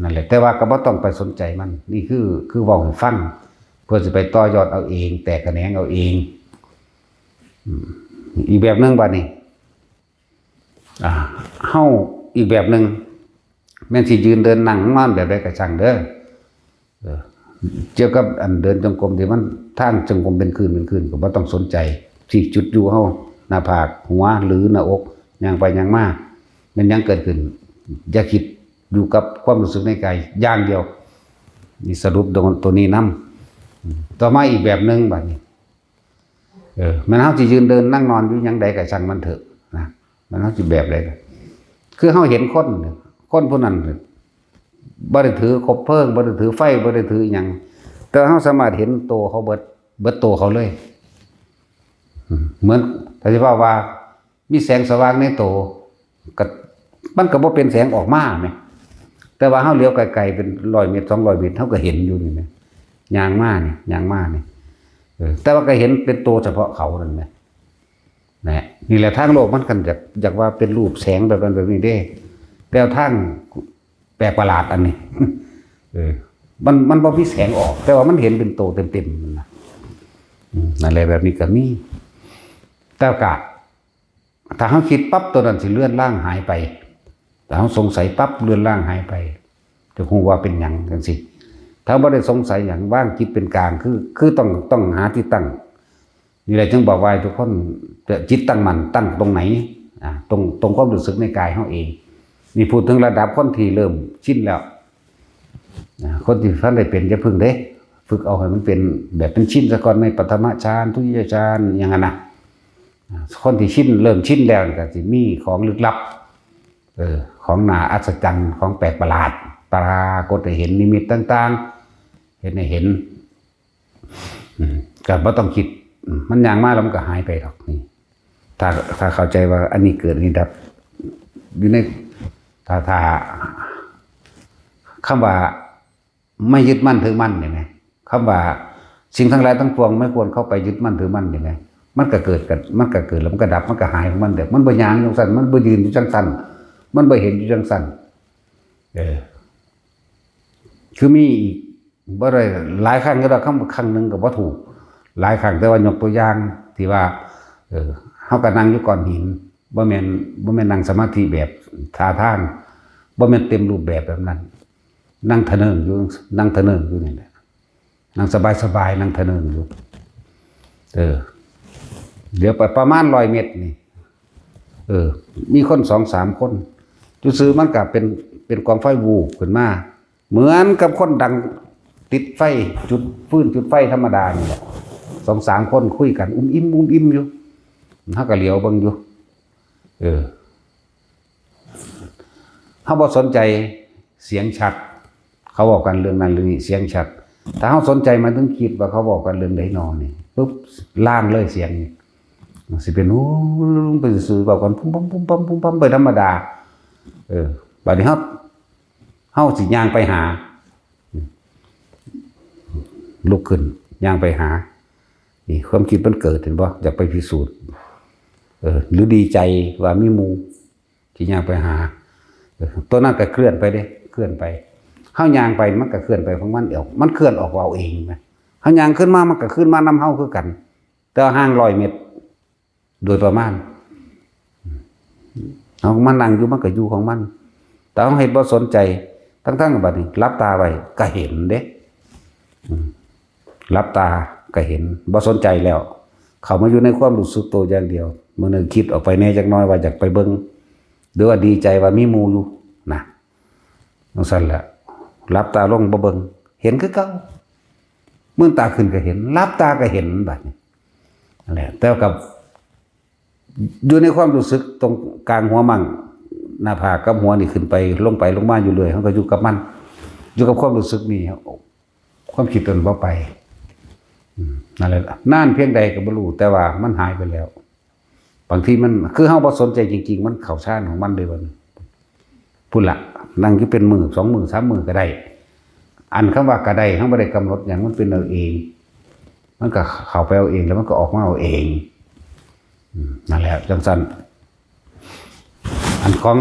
นั่นแหละแต่ว่าก็บ่ต้องไปสนใจมันนี่คือเว้าให้ฟังเพื่อสิไปต่อยอดเอาเองแตกแขนงเอาเองอีกแบบนึงบัดนี้เฮาอีกแบบนึงแม่นสิยืนเดินนั่งนอนแบบใดก็ช่างเด้อเกี่ยวกับอันเดินจงกรมที่มันทางจงกรมเป็นคืนก็บ่ต้องสนใจที่จุดอยู่เฮาหน้าผากหัวหรือหน้าอกย่างไปย่างมามันยังเกิดขึ้นอย่าคิดอยู่กับความรู้สึกในกายอย่างเดียวนี่สรุปตัวนี้นำต่อมาอีกแบบนึงบัดนี้มันเฮาสิยืนเดินนั่งนอนอยู่หยังใดก็ช่างมันเถอะนะมันเฮาสิแบบใดคือเฮาเห็นคนผู้นั้นบ่ได้ถือคบเพลิงบ่ได้ถือไฟบ่ได้ถือหยังแต่เฮาสามารถเห็นโตเขาเบิดโตเขาเลยเหมือนถ้าสิว่ามีแสงสว่างในโตก็มันก็บ่เป็นแสงออกมาแหมแต่ว่าเฮาเลี้ยวไกลๆเป็น100 เมตร200 เมตรเฮาก็เห็นอยู่นี่แหมย่างมานี่แต่ว่าก็เห็นเป็นโตเฉพาะเขานั่นแหมนี่แหละทางโลกมันกันอยากว่าเป็นรูปแสงแบบนั้นแบบนี้เด้แต่ทางแปลกประหลาดอันนี้มันบ่มีแสงออกแต่ว่ามันเห็นเป็นโตเต็มๆนั่นแหละแบบนี้ก็มีแต่ก็ถ้าเฮาคิดปั๊บตัวนั้นสิเลื่อนล่างหายไปถ้าเฮาสงสัยปั๊บเลื่อนล่างหายไปจะคงว่าเป็นหยังจังซี่ถ้าบ่ได้สงสัยหยังว่างคิดเป็นกลางคือต้องหาที่ตั้งนี่แหละจึงบอกว่าทุกคนจะจิตตั้งมั่นตั้งตรงไหนตรงความรู้สึกในกายเฮาเองนี่พูดถึงระดับคนที่เริ่มชินแล้วคนที่ท่านได้เป็นจะพึ่งเด้ฝึกเอาให้มันเป็นแบบเป็นชินซะก่อนในปฐมฌานทุติยฌานอย่างนั้นนะคนที่เริ่มชินแล้วก็สิมีของลึกลับของน่าอัศจรรย์ของแปลกประหลาดปรากฏให้เห็นนิมิตต่างๆเห็นให้เห็นก็บ่ต้องคิดมันอย่างมากแล้วมันก็หายไปหรอกนี่ถ้าเข้าใจว่าอันนี้เกิดนี่ดับอยู่ในถ้าคำว่าไม่ยึดมั่นถือมั่นเนี่ยไหมคำว่าสิ่งทั้งหลายทั้งปวงไม่ควรเข้าไปยึดมั่นถือมั่นเนี่ยไหมมันก็เกิดแล้วมันก็ดับมันก็หายของมันเดี๋ยวมันบ่ยางอยู่จังสั่นมันบ่ยืนอยู่จังสั่นมันบ่เห็นอยู่จังสั่นคือมีอีกบ่ได้หลายครั้งก็ได้ครั้งนึงก็บ่ถูกหลายครั้งแต่ว่ายกตัวอย่างที่ว่าเฮาก็นั่งอยู่ก้อนหินบ่แม่นนั่งสมาธิแบบท่าทางบ่แม่นเต็มรูปแบบนั้นนั่งทะเนิงอยู่นี่แหละนั่งสบายนั่งทะเนิงอยู่เดี๋ยวไปประมาณ100 เมตรนี่มีคน 2-3 คนซื่อๆมันก็เป็นกองไฟวูบขึ้นมาเหมือนกับคนดังติดไฟจุดฟืนจุดไฟธรรมดานี่แหละ 2-3 คนคุยกันอิ่มอยู่ เฮาก็เหลียวเบิ่งอยู่เฮาบ่สนใจเสียงชัดเขาบอกกันเรื่องนั้นเรื่องนี้เสียงชัดถ้าเฮาสนใจมาถึงคิดว่าเขาบอกกันเรื่องใดนอนี่ปุ๊บล่างเลยเสียงนี่สิเป็นไปซื่อๆบอกกันพุ่มๆๆๆไปธรรมดาบัดนี้เฮาสิย่างไปหาลุกขึ้นย่างไปหานี่ความคิดมันเกิดเห็นบ่อยากไปพิสูจน์หรือดีใจว่ามีหมู่ที่ย่างไปหาตัวนั้นก็เคลื่อนไปเด้เคลื่อนไปเฮาย่างไปมันก็เคลื่อนไปของมันเองมันเคลื่อนออกเอาเองนะเฮาย่างขึ้นมามันก็ขึ้นมานำเฮาคือกันแต่ห่าง100 เมตรโดยประมาณเอามันนั่งอยู่มันก็อยู่ของมันแต่เฮาเฮ็ดบ่สนใจทั้งๆบัดนี้หลับตาไว้ก็เห็นเด้หลับตาก็เห็นบ่สนใจแล้วเข้ามาอยู่ในความรู้สึกตัวอย่างเดียวมื้อนึงคิดออกไปแน่จักหน่อยว่าอยากไปเบิ่งหรือว่าดีใจว่ามีหมู่อยู่นะจังซั่นแหละหลับตาลงบ่เบิ่งเห็นคือเก่ามื่นตาขึ้นก็เห็นหลับตาก็เห็นบัดนี้นั่นแหละแต่กับอยู่ในความรู้สึกตรงกลางหัวมั่งหน้าผากกับหัวนี่ขึ้นไปลงมาอยู่เลยเฮาก็อยู่กับมันอยู่กับความรู้สึกนี่ความคิดตนบ่ไปนั่นแหละนานเพียงใดก็บ่รู้แต่ว่ามันหายไปแล้วบางทีมันคือเฮาบ่สนใจจริงๆมันเข้าฌานของมันเลยบัดพุ่นล่ะนั่งอยู่เป็นมื้อ2 มื้อ3 มื้อก็ได้อันคำว่าก็ได้เฮาบ่ได้กำหนดหยังมันเป็นเอาเองมันก็เข้าไปเอาเองแล้วมันก็ออกมาเอาเองนั่นแหละจังซั่นอันของ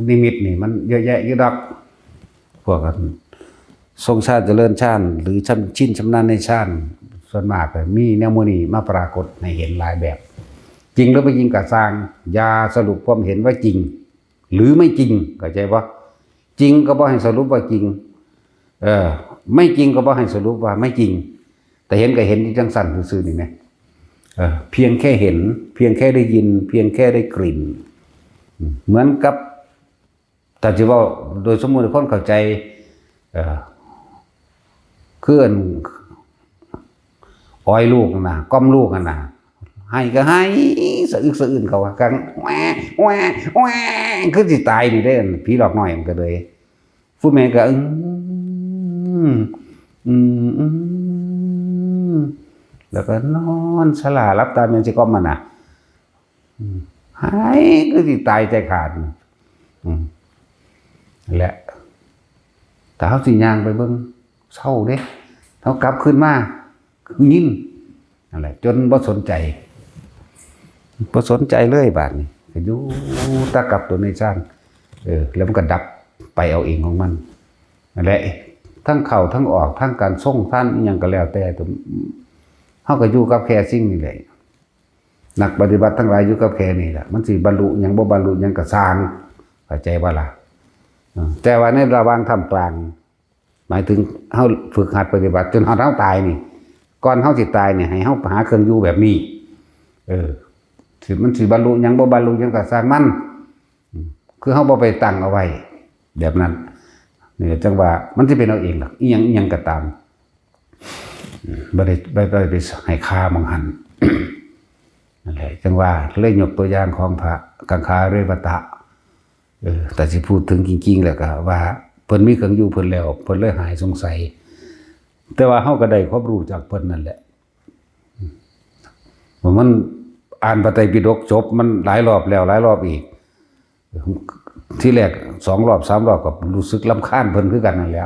นิมิตนี่มันเยอะแยะอยู่ดอกพวกกันทรงฌานเจริญฌานหรือชินชำนาญในฌานส่วนมากก็มีแนวโมนี้มาปรากฏให้เห็นหลายแบบจริงหรือไม่จริงก็สร้างอย่าสรุปความเห็นว่าจริงหรือไม่จริงเข้าใจบ่จริงก็บ่ให้สรุปว่าจริงไม่จริงก็บ่ให้สรุปว่าไม่จริงแต่เห็นก็เห็นที่จังสั่นซื่อๆนี่แหละเพียงแค่เห็นเพียงแค่ได้ยินเพียงแค่ได้กลิ่นเหมือนกับแต่ที่ว่าโดยสมมุติคนเข้าใจคืออ้อยลูกนะก้อมลูกนะให้ก็ให้สะอึกสะอื้นเขากังแหวแหวแหวคือสิตายนี่ได้ผีหลอกน้อยมันก็เลยผู้แม่ก็แล้วก็นอนสลารับตาเมียนสิก้อมมันน่ะหายคือสิตายใจขาดแหละแต่เขาสิย่างไปเบิ่งเศร้าเด้เขากลับขึ้นมาคือยิ้มอะไรจนบ่สนใจเลยบาดนี้ก็อยู่ตะกับตัวในฌานแล้วมันก็ดับไปเอาเองของมันนั่นแหละทั้งเข้าทั้งออกทั้งการส่งท่านอีหยังก็แล้วแต่ตัวเฮาก็อยู่กับแค่สิ่งนี้แหละนักปฏิบัติทั้งหลายอยู่กับแค่นี้แหละมันสิบรรลุหยังบ่บรรลุหยังก็สร้างเข้าใจบ่ล่ะแต่ว่าในระหว่างท่ามกลางหมายถึงเฮาฝึกหัดปฏิบัติจนเฮาตายนี่ก่อนเฮาสิตายเนี่ยให้เฮาหาเครื่องอยู่แบบนี้สิมันสิบรรลุหยังบ่บรรลุหยังก็สร้างมันคือเฮาบ่ไปตั้งเอาไว้แบบนั้นนี่จังว่ามันสิเป็นเอาเองล่ะอีหยังก็ตามบ่ได้ไปให้ค่ามองหันนั่นแหละจังว่าเลยยกตัวอย่างของพระกังคาเรวตะแต่สิพูดถึงจริงๆแล้วก็ว่าเพิ่นมีเครื่องอยู่เพิ่นแล้วเพิ่นเลยหายสงสัยแต่ว่าเฮาก็ได้ความรู้จากเพิ่นนั่นแหละมันอ่านพระไตรปิฎกจบมันหลายรอบแล้วหลายรอบอีกที่แรก2 รอบ 3 รอบก็รู้สึกรำคาญเพิ่นคือกันนั่นแหละ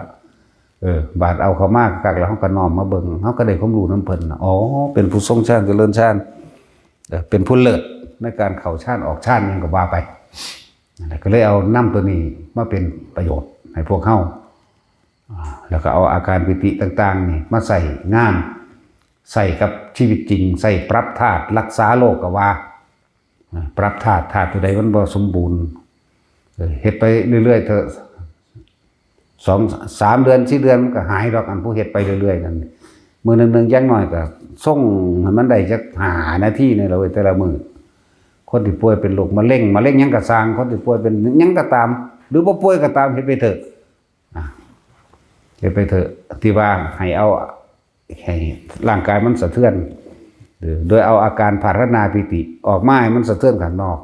บาดเอาเข้ามากักแล้วเฮาก็น้อมมาเบิ่งเฮาก็ได้ความรู้นำเพิ่นอ๋อเป็นผู้ทรงฌานเจริญฌานเป็นผู้เลิศในการเข้าฌานออกฌานหยังก็ว่าไปนั่นแหละก็เลยเอานำตัวนี้มาเป็นประโยชน์ให้พวกเฮาแล้วก็เอาอาการปิติต่างๆนี่มาใส่งานใส่กับชีวิตจริงใส่ปรับธาตุรักษาโรคก็ว่าปรับธาตุตัวใดมันบ่สมบูรณ์เฮ็ดไปเรื่อยๆเถอะ2-3 เดือน4 เดือนมันก็หายดอกอันผู้เฮ็ดไปเรื่อยๆนั่นมื้อนึงอย่างน้อยก็ส่งให้มันได้จัก5 นาทีนี่ล่ะเว้ยแต่ละมื้อคนที่ป่วยเป็นโรคมะเร็งหยังก็สร้างคนที่ป่วยเป็นหยังก็ตามหรือบ่ป่วยก็ตามเฮ็ดไปเถอะเฮ็ดไปเถอะที่ว่าให้เอาให้ร่างกายมันสะเทือน โดยเอาอาการภารนาปิติออกมาให้มันสะเทือนข้างนอก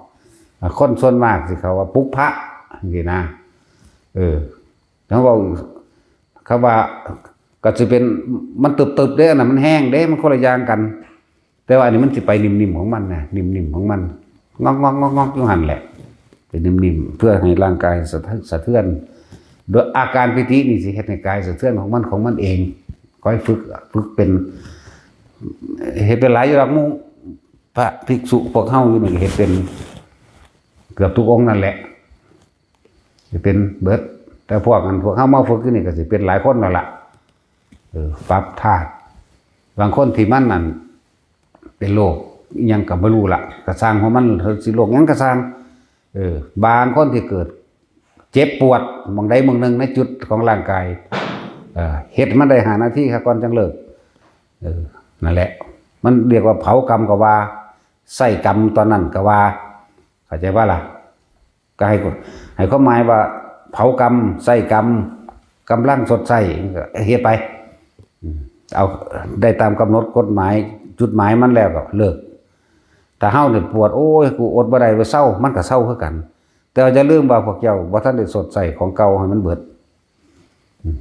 คนส่วนมากสิเขาว่าปุกพระนี่นะเขาบอกเขาว่าก็จะเป็นมันตึบๆเด้อนะมันแห้งเด้มันคนละอย่างกันแต่ว่าอันนี้มันสิไปนิ่มๆของมันนะนิ่มๆของมันงอกๆอยู่หันแหละเป็นนิ่มๆเพื่อให้ร่างกายสะเทือนโดยอาการปิตินี่สิเฮ็ดให้กายสะเทือนของมันเองก็ให้ฝึกเป็นเฮ็ดเป็นหลายอยู่หลักหมู่พระภิกษุพวกเฮาอยู่นี่เฮ็ดเป็นเกือบทุกองค์นั่นแหละจะเป็นเบิดแต่พวกเฮามาฝึกนี่ก็สิเป็นหลายคนแล้วล่ะปรับธาตุบางคนที่มันนั่นเป็นโรคยังก็บ่รู้ล่ะก็สร้างของมันสิโรคหยังก็สร้างบางคนที่เกิดเจ็บปวดบางใดบางหนึ่งในจุดของร่างกายเฮ็ดมันได้5 นาทีครับก่อนจังเลิกนั่นแหละมันเรียกว่าเผากรรมก็ว่าใส่กรรมตอนนั้นก็ว่าเข้าใจว่าล่ะก็ให้ความหมายว่าเผากรรมใส่กรรมกำลังสดใสเฮ็ดไปเอาได้ตามกำหนดกฎหมายจุดหมายมันแล้วก็เลิกแต่เฮาเนี่ยปวดโอ้ยกูอดบ่ได้ว่าเศร้ามันก็เศร้าคือกันแต่จะลืมว่าพวกเจ้าบ่ทันได้สดใสของเก่าให้มันเบิด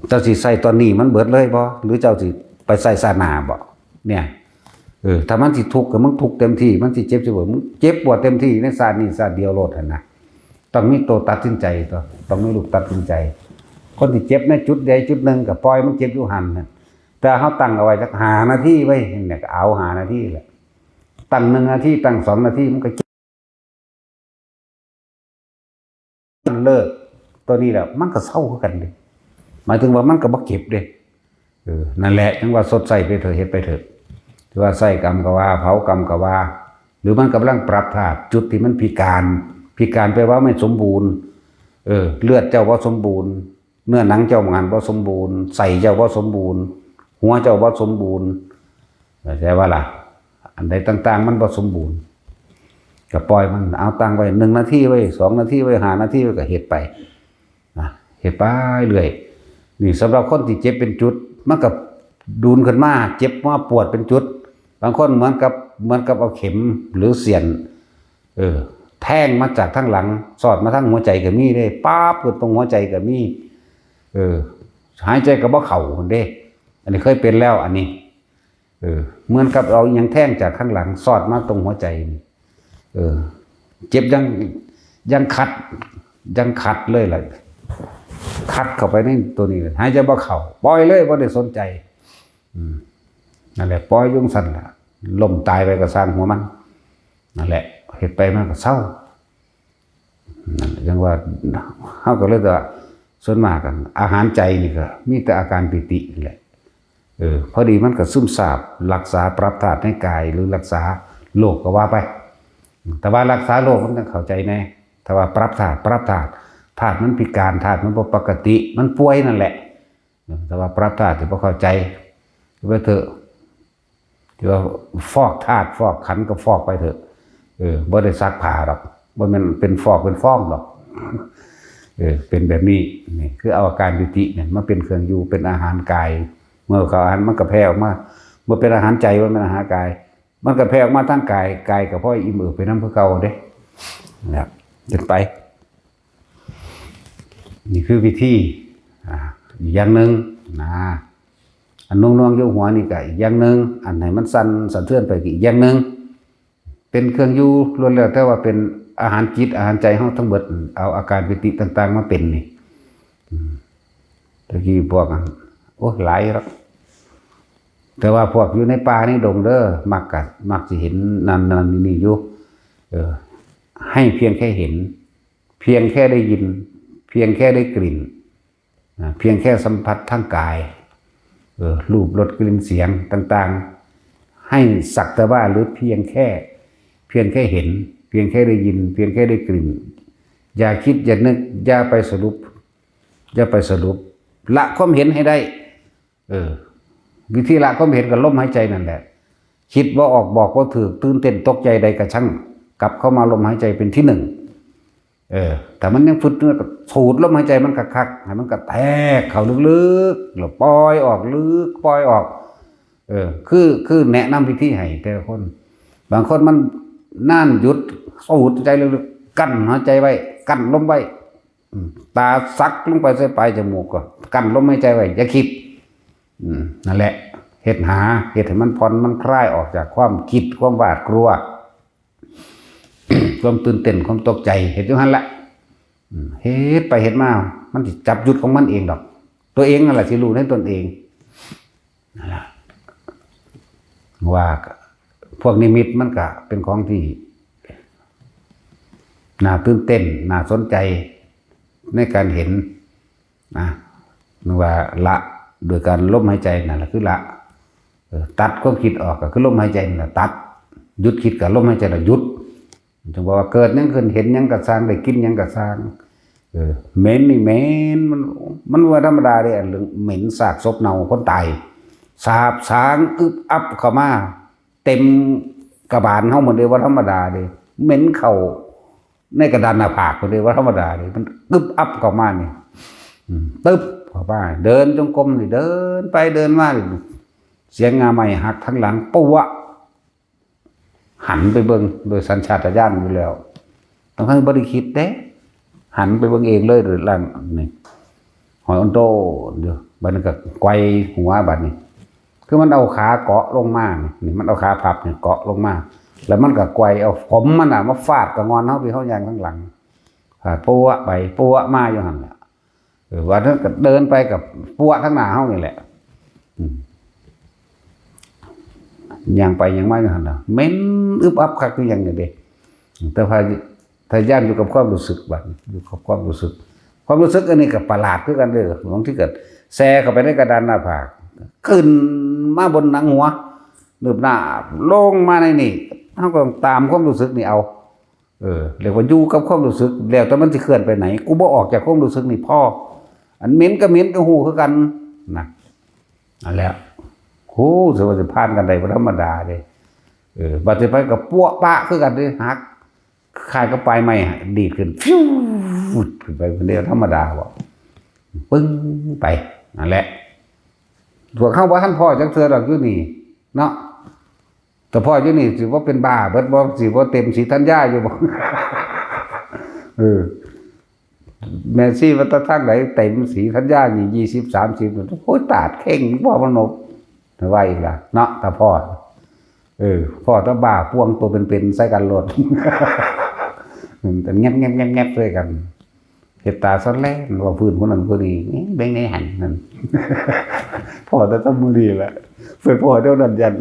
เจ้าสิใส่ตอนนี้มันเบิดเลยบ่หรือเจ้าสิไปใส่ศาสนาบ่เนี่ยถ้ามันสิทุกข์ก็มึงทุกข์เต็มที่มันสิเจ็บสิบ่มึงเจ็บปวดเต็มที่ในศาสตร์นี้ศาสตร์เดียวโลดหั่นนะต้องมีตัวตัดสินใจต้องมีลูกตัดสินใจคนที่เจ็บในจุดใดจุดหนึ่งก็ปล่อยมันเจ็บอยู่หั่นน่ะแต่เฮาตั้งเอาไว้จัก5 นาทีไว้เนี่ยก็เอา5 นาทีแหละตั้ง1 นาทีตั้ง2 นาทีมันก็เลิกตัวนี้แหละมันก็เศร้าคือกันเด้หมายถึงว่ามันก็บ่เก็บเด้นั่นแหละจังว่าสดใสไปเถอะเฮ็ดไปเถอะถือว่าใส่กรรมก็ว่าเผากรรมก็ว่าหรือมันกำลังปรับธาตุจุดที่มันพิการแปลว่าไม่สมบูรณ์เลือดเจ้าบ่สมบูรณ์เนื้อหนังเจ้ามันบ่สมบูรณ์ใส่เจ้าบ่สมบูรณ์หัวเจ้าบ่สมบูรณ์เข้าใจว่าล่ะอันใดต่างๆมันบ่สมบูรณ์ก็ปล่อยมันเอาตั้งไว้1 นาทีไว้2 นาทีไว้5 นาทีก็เฮ็ดไปเฮ็ดไปเรื่อยนี่สำหรับคนที่เจ็บเป็นจุดมันก็ดูนขึ้นมาเจ็บมาปวดเป็นจุดบางคนเหมือนกับเอาเข็มหรือเสียนแทงมาจากทั้งหลังสอดมาทั้งหัวใจก็มีได้ป๊าบขึ้นตรงหัวใจก็มีหายใจก็บ่เข้าคนเด้อันนี้เคยเป็นแล้วอันนี้เหมือนกับเรายังแทงจากข้างหลังสอดมาตรงหัวใจเจ็บยังขัดเลยล่ะคัดเข้าไปในตัวนี้หายใจบ่เข้าปล่อยเลยบ่ได้สนใจนั่นแหละปล่อยยุ่งสั่นล่ะล้มตายไปก็สร้างหัวมันนั่นแหละเฮ็ดไปมันก็เศร้านั่นจังว่าเฮาก็เลยว่าส่วนมากกันอาหารใจนี่ก็มีแต่อาการปิตินี่แหละพอดีมันก็ซึมซาบรักษาปรับธาตุให้กายหรือรักษาโรคก็ว่าไปแต่ว่ารักษาโรคมันต้องเข้าใจแน่ถ้าว่าปรับธาตุมันพิการธาตุมันบ่ปกติมันป่วยนั่นแหละแต่ว่าปรับธาตุที่บ่เข้าใจไปเถอะที่ว่าฟอกธาตุฟอกขันธ์ก็ฟอกไปเถอะบ่ได้ซักผ้าหรอกบ่แม่นเป็นฟอกเป็นฟ้องหรอกเป็นแบบนี้นี่คือเอาอาการปิติเนี่ยมาเป็นเครื่องอยู่เป็นอาหารกายเมื่อเขาอาหารมันก็แผ่ออกมาเมื่อเป็นอาหารใจมันเป็นอาหารกายมันก็แผ่ออกมาทั้งกายก็พออิ่มไปนำคือเก่าเด้นะครับจนไปนี่คือวิธีอีกอย่างนึงนะอันนวงอยู่หัวนี่ก็อีกอย่างนึงอันไหนมันสั่นสะเทือนไปอีกอย่างนึงเป็นเครื่องอยู่ล้วนแล้วแต่ว่าเป็นอาหารจิตอาหารใจเฮาทั้งหมดเอาอาการปิติต่างๆมาเป็นนี่ตะกี้พวกโอ้หลายแล้วแต่ว่าพวกอยู่ในป่าในดงเด้อมักสิเห็นนั่นนี่อยู่ให้เพียงแค่เห็นเพียงแค่ได้ยินเพียงแค่ได้กลิ่นเพียงแค่สัมผัสทางกายรูปรสกลิ่นเสียงต่างๆให้สักแต่ว่าหรือเพียงแค่เห็นเพียงแค่ได้ยินเพียงแค่ได้กลิ่นอย่าคิดอย่านึกอย่าไปสรุปละความเห็นให้ได้วิธีละความเห็นกับลมหายใจนั่นแหละคิดว่าออกบอกว่าถือตื่นเต้นตกใจใดกระชั่งกลับเข้ามาลมหายใจเป็นที่ 1แต่มันยังฝึกเนื้อสูดลมหายใจมันคักๆให้มันกระแทกเข้าลึกๆแล้วปล่อยออกลึกปล่อยออก คือแนะนำวิธีให้แต่ละคน บางคนมันน่านหยุดสูดใจลึกๆกั้นหายใจไว้กั้นลมไว้ตาซักลงไปใส่ปลายจมูกก็กั้นลมหายใจไว้อย่าคิดนั่นแหละเฮ็ดให้มันผ่อนมันคลายออกจากความคิดความหวาดกลัว ความตื่นเต้นความตกใจเฮ็ดอยู่หั่นแหละเฮ็ดไปเฮ็ดมามันสิจับหยุดของมันเองดอกตัวเองนั่นแหละสิรู้ในตนเองนั่นแหละว่าพวกนิมิตมันก็เป็นของที่น่าตื่นเต้นน่าสนใจในการเห็นนะนึกว่าละโดยการลมหายใจนั่นแหละคือละตัดความคิดออกก็คือลมหายใจนั่นแหละตัดหยุดคิดกับลมหายใจน่ะหยุดจึงบอกว่าเกิดยังขึ้นเห็นยังกระสร้างได้กินยังกระสร้างเหม็นนี่เหม็นมันว่าธรรมดาเลยเรื่องเหม็นซากศพเน่าคนตายสาบสางอึบอับเข้ามาเต็มกระบาลเฮาหมดเลยว่าธรรมดาเลยเหม็นเข่าในกระดานหน้าผากเลยว่าธรรมดาเลยมันอึบอับเข้ามานี่ตึ๊บเข้ามาเดินจงกรมนี่เดินไปเดินมาเสียงงาไม้หักทั้งหลังปุ๊วหันไปเบิ่งโดยสัญชาตญาณอยู่แล้วทั้งบ่ได้คิดเด้หันไปเบิ่งเองเลยหรือล่างนี่หอยอันโตเดี๋ยวบัดนี้ก็ไกวหัวบัดนี้คือมันเอาขาเกาะลงมานี่มันเอาขาพับเนี่ยเกาะลงมาแล้วมันก็ไกวเอาผมมันมาฟาดกับงอนเฮาไปเฮายางข้างหลังปัวไปปัวมาอยู่หั่นแหละว่านั้นก็เดินไปกับปัวทั้งหน้าเฮานี่แหละยังไปยังไม่หันนะเม้นอึบอับคักคือยังไงเด็กแต่พยายามอยู่กับความรู้สึกบัดอยู่กับความรู้สึกอันนี้กับประหลาดคือกันเลยบางที่เกิดแซ่เข้าไปในกระดานหน้าผากขึ้นมาบนหนังหัวหนึบหน้าลงมาในนี่เขาก็ตามความรู้สึกนี่เอาเรียกว่าอยู่กับความรู้สึกแล้วแต่มันจะเคลื่อนไปไหนกูบ่ออกจากความรู้สึกนี่พ่ออันเม้นก็หูคือกันนะนั่นแหละโอ้สวัสดิพานกันได้ธรรมดาเลยบัดนี้ไปกับปั้วปะคือกันเลยหักคายก็ไปไม่ดีดขึ้นฟิวขึ้นไปคนเดียวธรรมดาบอกปึ้งไปนั่นแหละถั่วเข้าว่าท่านพ่อจังเสือดอกอยู่นี่เนาะแต่พ่ออยู่นี่สิว่าเป็นบ้าเบิดบ่สิว่าเต็มสีธัญญาอยู่บ่แม่ซี่ว่าตะทั้งไหนเต็มสีธัญญานี่20-30โอ้ยตาดเข่งพ่อมันนกว่าอีกล่ะเนาะแต่พ่อพ่อตะบ้าพวงตัวเป็นใส่กันรถแต่แงบด้วยกันเห็ดตาซ้อนแล่นว่าพื้นคนนั้นคนนี้เบ่งในหันนั่นพ่อจะทำมือดีแหละเพื่อพ่อเดี๋ยวนั้นยัน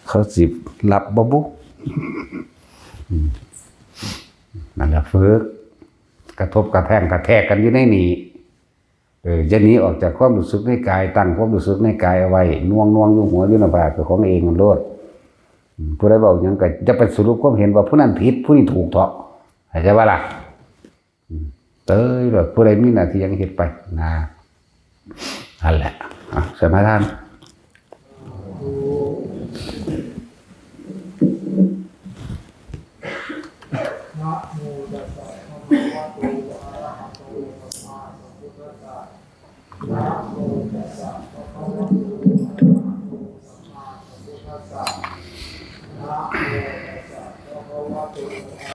เขาสิบหลับบ่บุนั่นแหละเฟิกกระทบกระแทกกันอยู่ในนี้จะหนีออกจากความรู้สึกในกายตั้งความรู้สึกในกายเอาไว้น่วงอยู่หัวอยู่หน้าผากของเองมันโลดผู้ใดบอกยังก็จะไปสรุปความเห็นว่าผู้นั้นผิดผู้นี้ถูกเถาะเข้าใจว่าล่ะแบบผู้ใดมีหน้าที่ยังเฮ็ดไปนะนั่นแหละสมาทานนะโมตัสสะภะคะวะโตอะระหะโตสัมมาสัมพุทธัสสะนะโมตัสสะภะคะวะโต